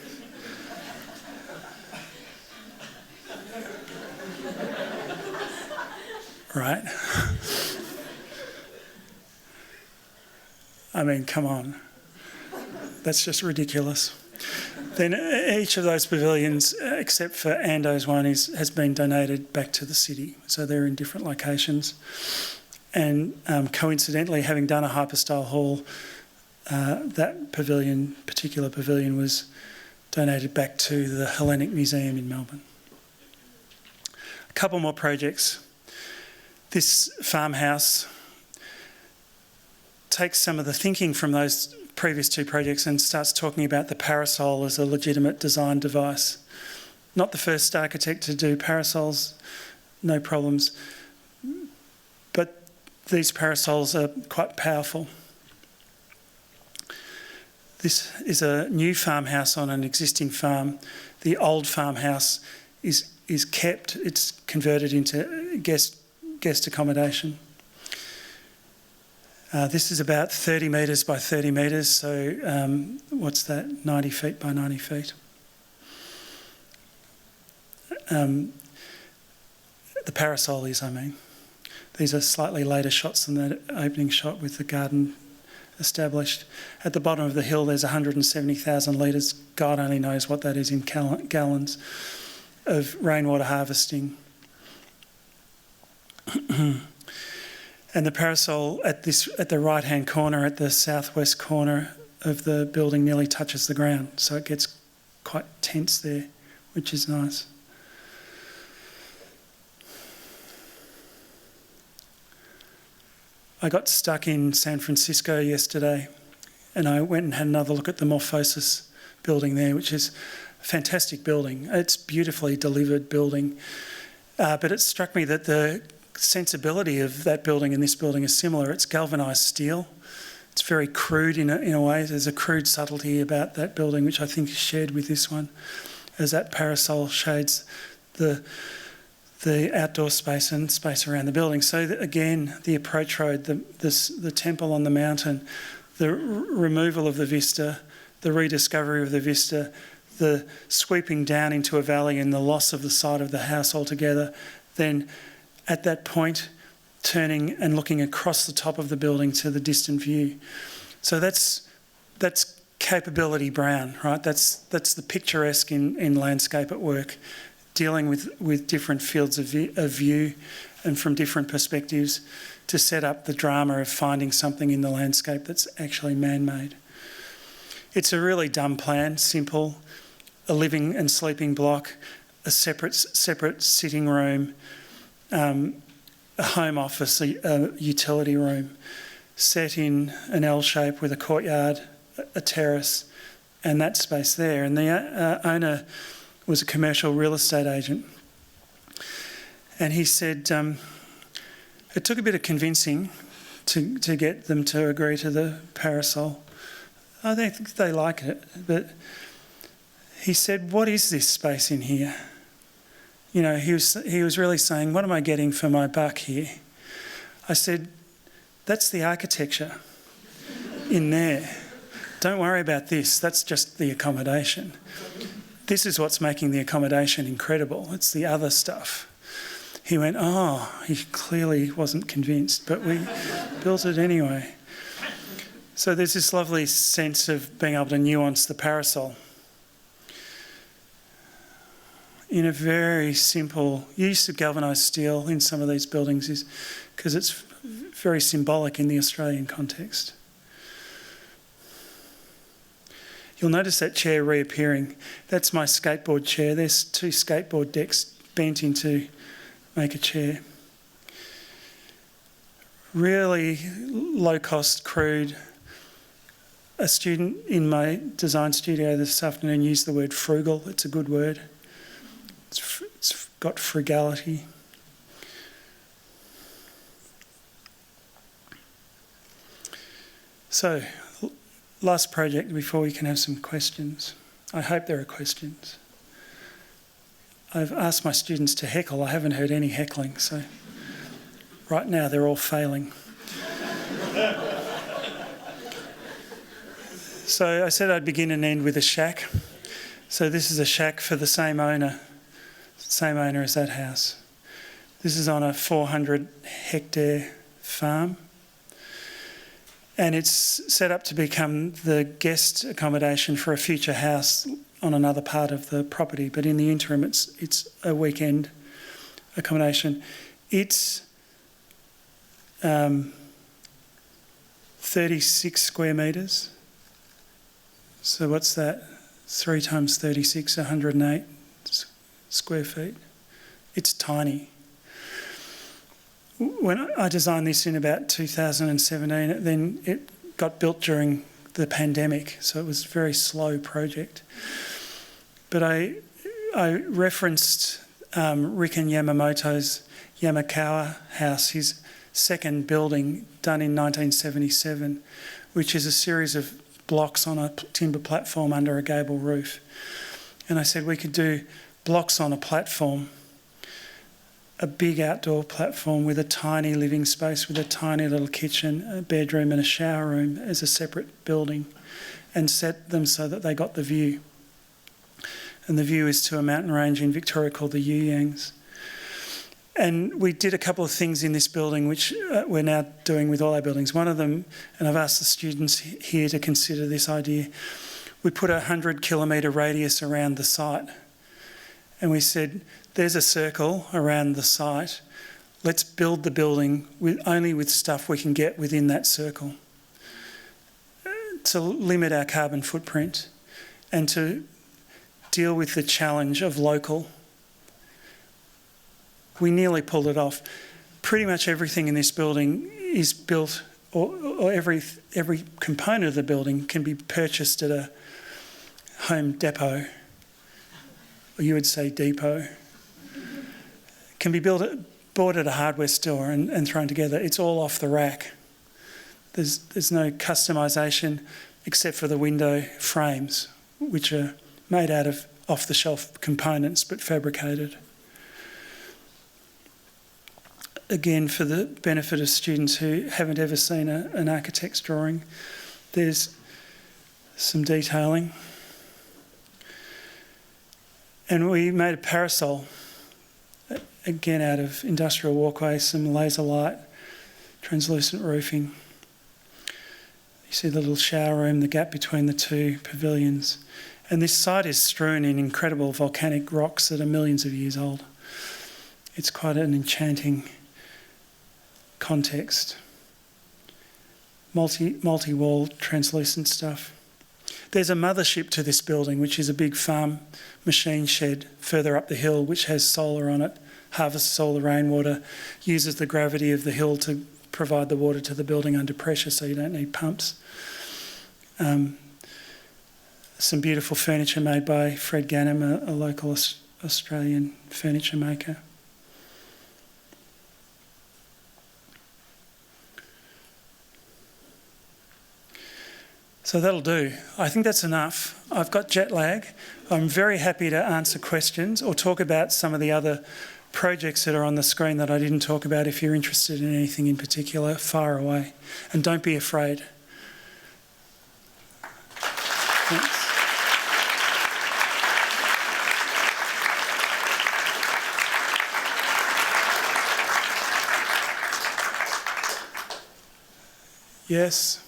Right? I mean, come on. That's just ridiculous. Then each of those pavilions, except for Ando's one, has been donated back to the city. So they're in different locations. And coincidentally, having done a hyperstyle hall, that particular pavilion was donated back to the Hellenic Museum in Melbourne. A couple more projects. This farmhouse takes some of the thinking from those previous two projects and starts talking about the parasol as a legitimate design device. Not the first architect to do parasols, no problems, but these parasols are quite powerful. This is a new farmhouse on an existing farm. The old farmhouse is kept, it's converted into guest accommodation. This is about 30 metres by 30 metres, so what's that, 90 feet by 90 feet. The parasol is, I mean. These are slightly later shots than that opening shot with the garden established. At the bottom of the hill there's 170,000 litres, God only knows what that is in gallons, of rainwater harvesting. And the parasol at the right-hand corner, at the southwest corner of the building, nearly touches the ground. So it gets quite tense there, which is nice. I got stuck in San Francisco yesterday and I went and had another look at the Morphosis building there, which is a fantastic building. It's beautifully delivered building. But it struck me that the sensibility of that building and this building is similar. It's galvanised steel. It's very crude in a way. There's a crude subtlety about that building, which I think is shared with this one, as that parasol shades the outdoor space and space around the building. So again, the approach road, the temple on the mountain, the removal of the vista, the rediscovery of the vista, the sweeping down into a valley and the loss of the side of the house altogether, then at that point turning and looking across the top of the building to the distant view. So that's capability Brown, right? That's the picturesque in landscape at work, dealing with different fields of view and from different perspectives to set up the drama of finding something in the landscape that's actually man-made. It's a really dumb plan, simple, a living and sleeping block, a separate sitting room, a home office, a utility room, set in an L shape with a courtyard, a terrace, and that space there. And the owner was a commercial real estate agent. And he said it took a bit of convincing to get them to agree to the parasol. I think they like it, but he said, what is this space in here? You know, he was really saying, what am I getting for my buck here? I said, that's the architecture in there. Don't worry about this, that's just the accommodation. This is what's making the accommodation incredible. It's the other stuff. He went, oh, he clearly wasn't convinced, but we built it anyway. So there's this lovely sense of being able to nuance the parasol in a very simple use of galvanised steel in some of these buildings is because it's very symbolic in the Australian context. You'll notice that chair reappearing. That's my skateboard chair. There's 2 skateboard decks bent in to make a chair. Really low-cost, crude. A student in my design studio this afternoon used the word frugal. It's a good word. It's got frugality. So, last project before we can have some questions. I hope there are questions. I've asked my students to heckle. I haven't heard any heckling, so right now they're all failing. So I said I'd begin and end with a shack. So this is a shack for the same owner as that house. This is on a 400-hectare farm. And it's set up to become the guest accommodation for a future house on another part of the property. But in the interim, it's a weekend accommodation. It's 36 square metres. So what's that? 3 times 36, 108 square feet. It's tiny. When I designed this in about 2017, then it got built during the pandemic, so it was a very slow project. But I referenced Riken Yamamoto's Yamakawa house, his second building done in 1977, which is a series of blocks on a timber platform under a gable roof. And I said we could do blocks on a platform, a big outdoor platform with a tiny living space, with a tiny little kitchen, a bedroom and a shower room as a separate building, and set them so that they got the view. And the view is to a mountain range in Victoria called the Yuyangs. And we did a couple of things in this building which we're now doing with all our buildings. One of them, and I've asked the students here to consider this idea, we put a 100-kilometre radius around the site. And we said, there's a circle around the site. Let's build the building only with stuff we can get within that circle to limit our carbon footprint and to deal with the challenge of local. We nearly pulled it off. Pretty much everything in this building is built, or every component of the building can be purchased at a home depot, or you would say depot. Can be bought at a hardware store and thrown together. It's all off the rack. There's no customisation except for the window frames, which are made out of off-the-shelf components but fabricated. Again, for the benefit of students who haven't ever seen an architect's drawing, there's some detailing. And we made a parasol, again out of industrial walkways, some laser light, translucent roofing. You see the little shower room, the gap between the 2 pavilions. And this site is strewn in incredible volcanic rocks that are millions of years old. It's quite an enchanting context. Multi-wall translucent stuff. There's a mothership to this building, which is a big farm machine shed further up the hill, which has solar on it, harvests all the rainwater, uses the gravity of the hill to provide the water to the building under pressure, so you don't need pumps. Some beautiful furniture made by Fred Gannam, a local Australian furniture maker. So that'll do. I think that's enough. I've got jet lag. I'm very happy to answer questions or talk about some of the other projects that are on the screen that I didn't talk about. If you're interested in anything in particular, fire away. And don't be afraid. Thanks. Yes.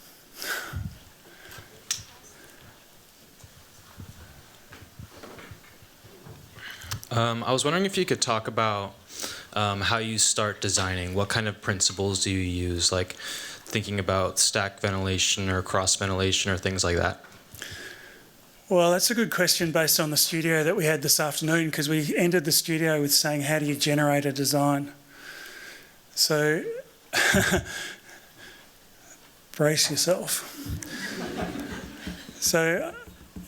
I was wondering if you could talk about how you start designing. What kind of principles do you use, like thinking about stack ventilation or cross ventilation or things like that? Well, that's a good question based on the studio that we had this afternoon, because we ended the studio with saying, how do you generate a design? So, brace yourself. So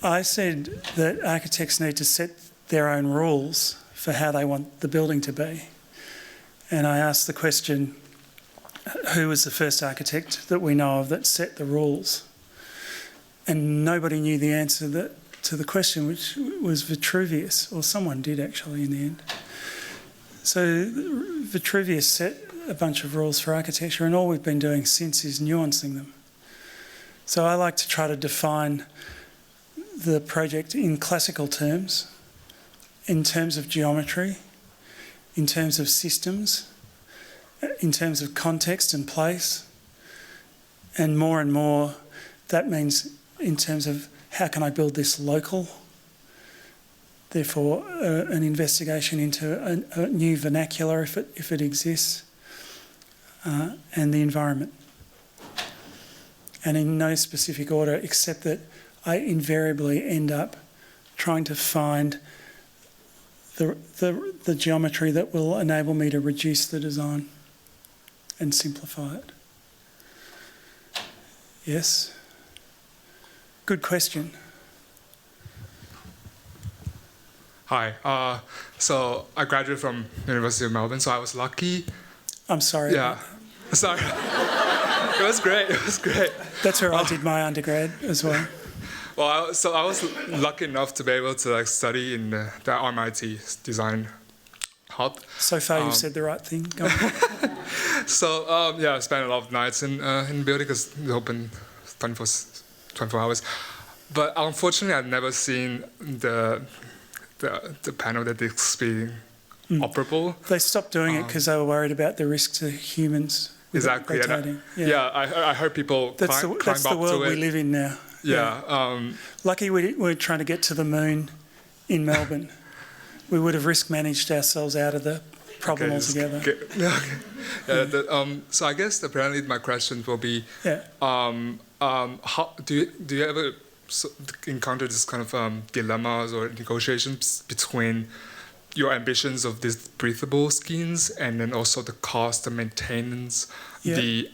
I said that architects need to set their own rules for how they want the building to be. And I asked the question, who was the first architect that we know of that set the rules? And nobody knew the answer to the question, which was Vitruvius, or someone did actually in the end. So Vitruvius set a bunch of rules for architecture, and all we've been doing since is nuancing them. So I like to try to define the project in classical terms, in terms of geometry, in terms of systems, in terms of context and place, and more that means in terms of how can I build this local, therefore an investigation into a new vernacular if it exists, and the environment. And in no specific order, except that I invariably end up trying to find the geometry that will enable me to reduce the design and simplify it. Yes? Good question. Hi. So I graduated from University of Melbourne, so I was lucky. I'm sorry. Yeah. Sorry. It was great. It was great. That's where I did my undergrad as well. Well, I was lucky enough to be able to study in the RMIT design hub. So far, you've said the right thing. Go on. So yeah, I spent a lot of nights in the building because it's open 24 hours. But unfortunately, I've never seen the panel that is being operable. They stopped doing it because they were worried about the risk to humans. Exactly. Yeah, I heard people climb up to it. That's the world we live in now. Yeah. Lucky we're trying to get to the moon in Melbourne. We would have risk managed ourselves out of the problem altogether. So I guess apparently my question will be, how do you ever encounter this kind of dilemmas or negotiations between your ambitions of these breathable schemes and then also the cost, the maintenance, the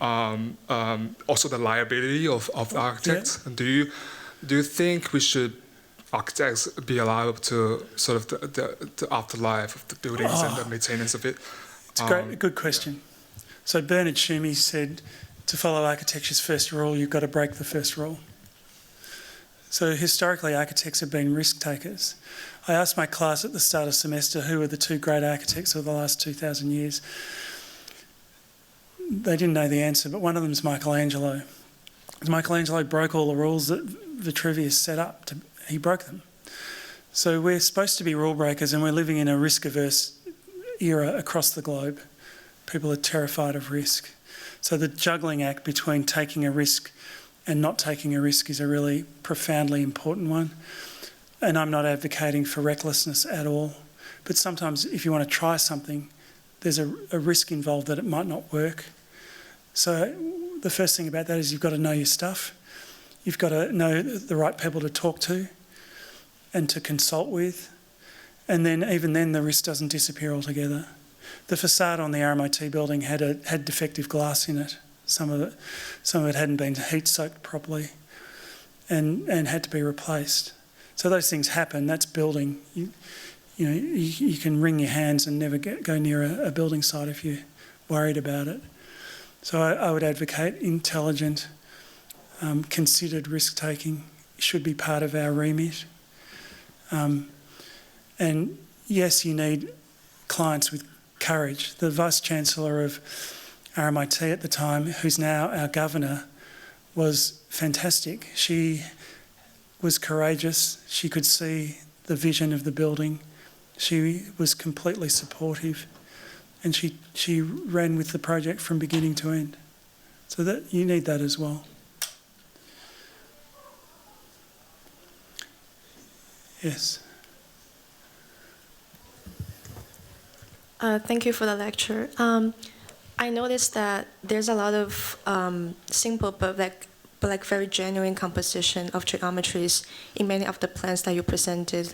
also the liability of architects? Yeah. Do you think we should architects be allowed to sort of the afterlife of the buildings and the maintenance of it? It's a good question. So Bernard Schumi said, to follow architecture's first rule, you've got to break the first rule. So historically, architects have been risk takers. I asked my class at the start of semester who were the two great architects of the last 2,000 years. They didn't know the answer, but one of them is Michelangelo. Michelangelo broke all the rules that Vitruvius set up. He broke them. So we're supposed to be rule breakers, and we're living in a risk-averse era across the globe. People are terrified of risk. So the juggling act between taking a risk and not taking a risk is a really profoundly important one. And I'm not advocating for recklessness at all. But sometimes if you want to try something, there's a risk involved that it might not work. So the first thing about that is you've got to know your stuff. You've got to know the right people to talk to and to consult with. And then even then the risk doesn't disappear altogether. The facade on the RMIT building had defective glass in it. Some of it hadn't been heat soaked properly and had to be replaced. So those things happen. That's building. You can wring your hands and never go near a building site if you're worried about it. So I would advocate intelligent, considered risk taking should be part of our remit. And yes, you need clients with courage. The Vice Chancellor of RMIT at the time, who's now our governor, was fantastic. She was courageous. She could see the vision of the building. She was completely supportive, and she ran with the project from beginning to end. So that you need that as well. Thank you for the lecture. I noticed that there's a lot of simple but very genuine composition of geometries in many of the plans that you presented.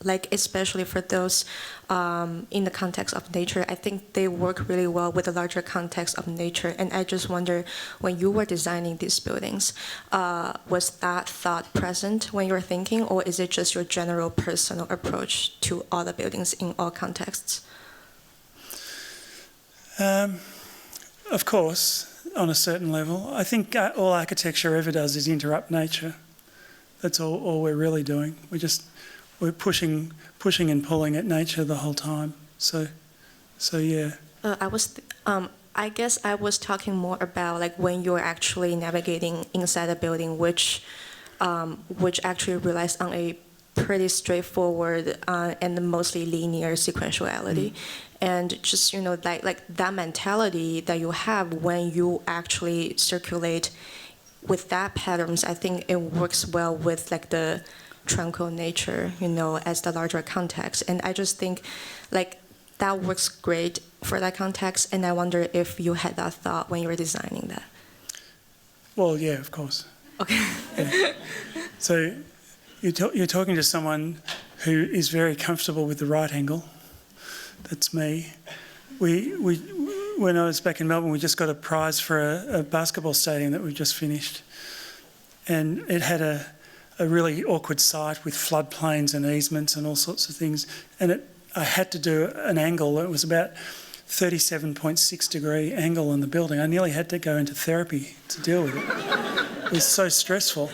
Like especially for those in the context of nature, I think they work really well with the larger context of nature. And I just wonder, when you were designing these buildings, was that thought present when you were thinking, or is it just your general personal approach to all the buildings in all contexts? Of course, on a certain level. I think all architecture ever does is interrupt nature. That's all we're really doing. We're pushing and pulling at nature the whole time. So yeah. I guess I was talking more about like when you're actually navigating inside a building, which actually relies on a pretty straightforward and mostly linear sequentiality. And just, like that mentality that you have when you actually circulate with that patterns, I think it works well with like the tranquil nature, as the larger context. And I just think like that works great for that context. And I wonder if you had that thought when you were designing that. Well, yeah, of course. Okay. Yeah. So you're talking to someone who is very comfortable with the right angle. That's me. When I was back in Melbourne, we just got a prize for a basketball stadium that we've just finished. And it had a really awkward site with floodplains and easements and all sorts of things. And I had to do an angle. It was about 37.6 degree angle in the building. I nearly had to go into therapy to deal with it. It was so stressful.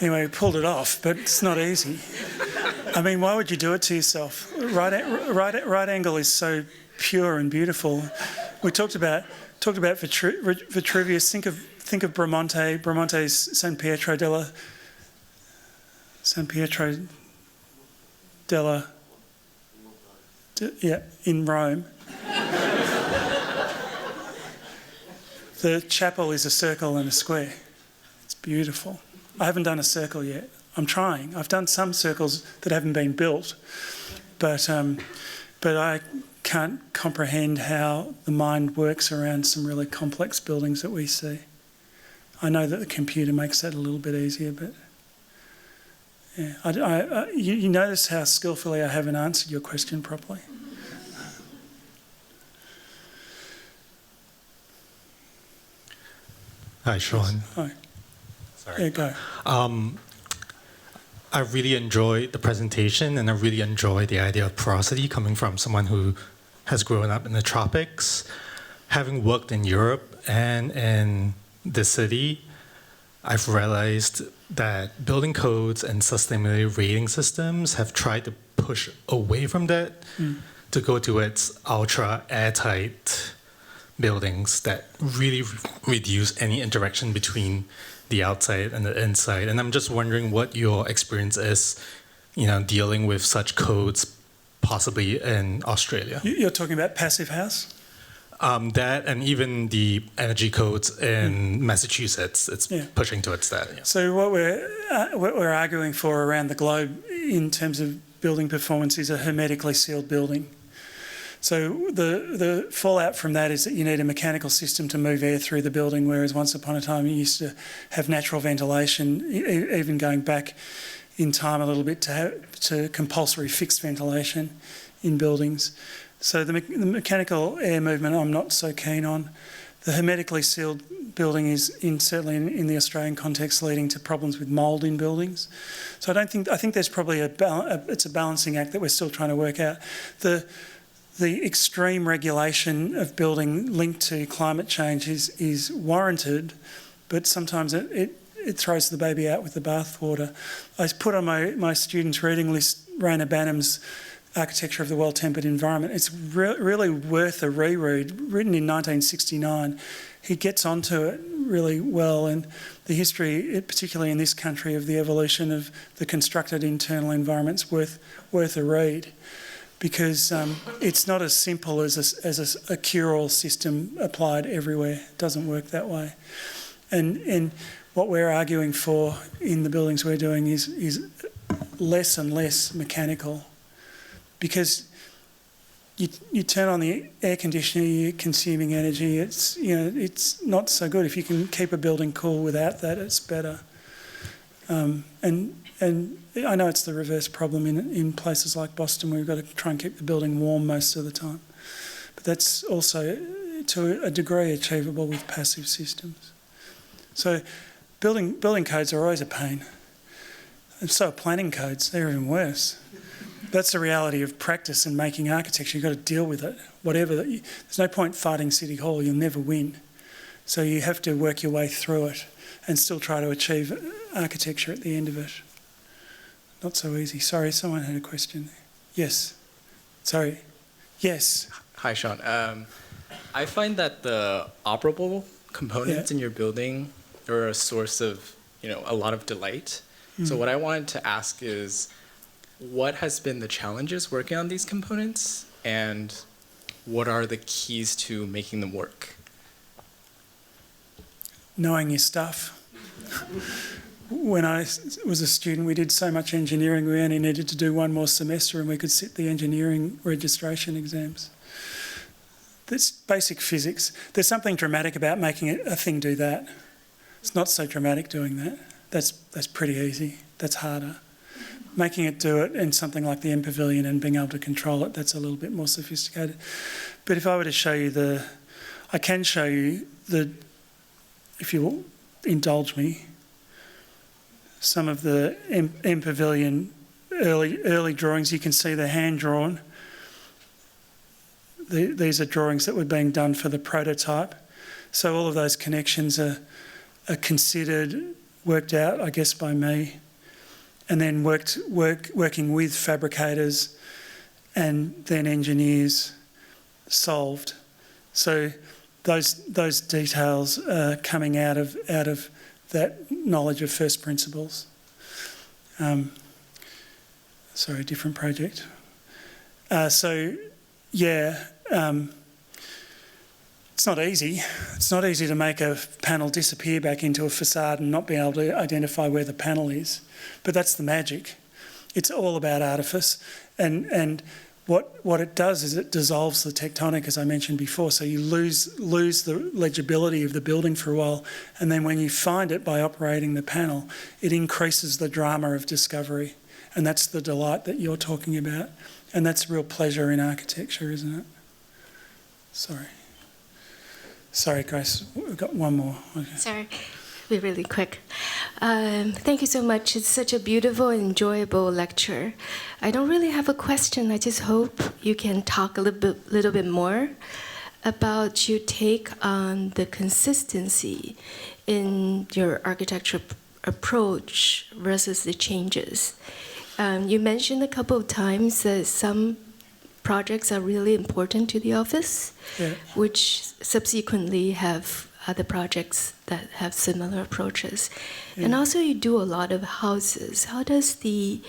Anyway, we pulled it off, but it's not easy. I mean, why would you do it to yourself? Right angle is so pure and beautiful. We talked about Vitruvius. Think of Bramante's San Pietro della in Rome. The chapel is a circle and a square. It's beautiful. I haven't done a circle yet. I'm trying. I've done some circles that haven't been built, but I can't comprehend how the mind works around some really complex buildings that we see. I know that the computer makes that a little bit easier, but yeah, you notice how skillfully I haven't answered your question properly. Hi, Sean. Hi. Sorry. Yeah, go. I really enjoyed the presentation, and I really enjoyed the idea of porosity coming from someone who has grown up in the tropics. Having worked in Europe and in the city, I've realized that building codes and sustainability rating systems have tried to push away from that to go towards ultra airtight buildings that really reduce any interaction between the outside and the inside. And I'm just wondering what your experience is, dealing with such codes possibly in Australia. You're talking about passive house? That and even the energy codes in Massachusetts, it's pushing towards that. Yeah. So what we're arguing for around the globe in terms of building performance is a hermetically sealed building. So the fallout from that is that you need a mechanical system to move air through the building, whereas once upon a time you used to have natural ventilation, even going back in time a little bit to compulsory fixed ventilation in buildings. So the mechanical air movement I'm not so keen on. The hermetically sealed building is certainly in the Australian context leading to problems with mould in buildings. So I think there's probably it's a balancing act that we're still trying to work out. The extreme regulation of building linked to climate change is warranted, but sometimes it throws the baby out with the bathwater. I put on my students' reading list Rainer Banham's Architecture of the Well-Tempered Environment. It's really worth a reread, written in 1969. He gets onto it really well, and the history, particularly in this country, of the evolution of the constructed internal environment's worth a read. Because it's not as simple as a cure-all system applied everywhere. It doesn't work that way. And what we're arguing for in the buildings we're doing is less and less mechanical. Because you turn on the air conditioner, you're consuming energy. It's not so good. If you can keep a building cool without that, it's better. And I know it's the reverse problem in places like Boston, where we've got to try and keep the building warm most of the time. But that's also, to a degree, achievable with passive systems. So building codes are always a pain. And so are planning codes. They're even worse. That's the reality of practice and making architecture. You've got to deal with it. There's no point fighting City Hall. You'll never win. So you have to work your way through it and still try to achieve architecture at the end of it. Not so easy. Sorry, someone had a question there. Yes. Sorry. Yes. Hi, Sean. I find that the operable components in your building are a source of, a lot of delight. So what I wanted to ask is, what has been the challenges working on these components, and what are the keys to making them work? Knowing your stuff. When I was a student, we did so much engineering, we only needed to do one more semester and we could sit the engineering registration exams. That's basic physics. There's something dramatic about making a thing do that. It's not so dramatic doing that. That's pretty easy. That's harder. Making it do it in something like the M Pavilion and being able to control it, that's a little bit more sophisticated. But if I were to show you I can show you if you will indulge me, some of the M Pavilion early drawings. You can see they're hand-drawn. These are drawings that were being done for the prototype. So all of those connections are considered, worked out, I guess, by me, and then working with fabricators and then engineers, solved. So those details are coming out of that knowledge of first principles. Sorry, different project. It's not easy. It's not easy to make a panel disappear back into a facade and not be able to identify where the panel is. But that's the magic. It's all about artifice. And what it does is it dissolves the tectonic, as I mentioned before. So you lose the legibility of the building for a while. And then when you find it by operating the panel, it increases the drama of discovery. And that's the delight that you're talking about. And that's real pleasure in architecture, isn't it? Sorry, Grace, we've got one more. Okay. Sorry, be really quick. Thank you so much. It's such a beautiful and enjoyable lecture. I don't really have a question. I just hope you can talk a little bit more about your take on the consistency in your architecture approach versus the changes. You mentioned a couple of times that some projects are really important to the office, which subsequently have other projects that have similar approaches. And also you do a lot of houses. How does the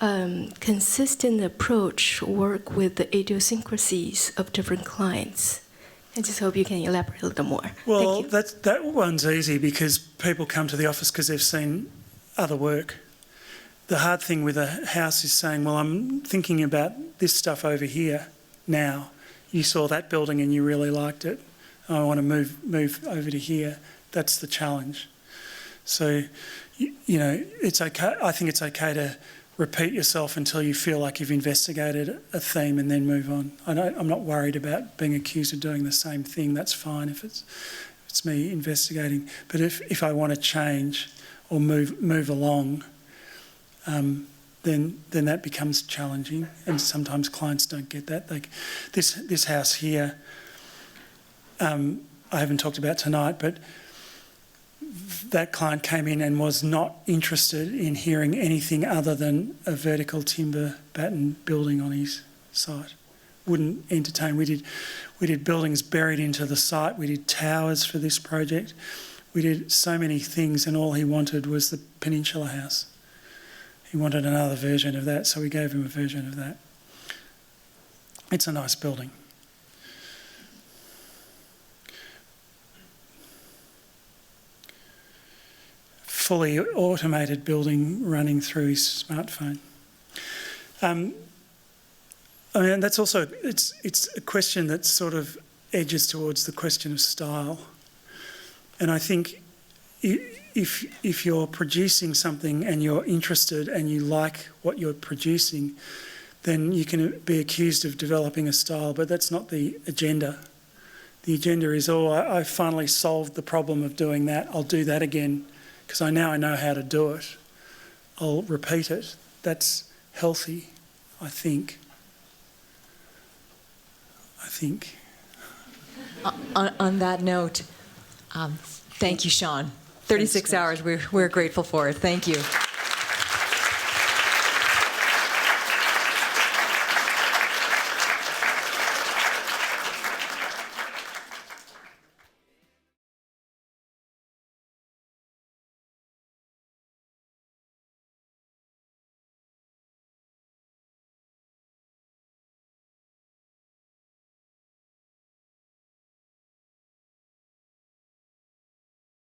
consistent approach work with the idiosyncrasies of different clients? I just hope you can elaborate a little more. Well, that one's easy because people come to the office because they've seen other work. The hard thing with a house is saying, well, I'm thinking about this stuff over here now. You saw that building and you really liked it. I want to move over to here. That's the challenge. So, it's okay. I think it's okay to repeat yourself until you feel like you've investigated a theme and then move on. I'm not worried about being accused of doing the same thing. That's fine if it's me investigating. But if I want to change or move along, then that becomes challenging, and sometimes clients don't get that. Like this house here, I haven't talked about tonight, but that client came in and was not interested in hearing anything other than a vertical timber batten building on his site. Wouldn't entertain. We did buildings buried into the site. We did towers for this project. We did so many things, and all he wanted was the Peninsula House. He wanted another version of that, so we gave him a version of that. It's a nice building. Fully automated building running through his smartphone. I mean, that's also, it's a question that sort of edges towards the question of style. And I think if you're producing something and you're interested and you like what you're producing, then you can be accused of developing a style, but that's not the agenda. The agenda is, I finally solved the problem of doing that, I'll do that again, because I know how to do it. I'll repeat it. That's healthy, I think. On that note, thank you, Sean. 36 hours, we're grateful for it. Thank you.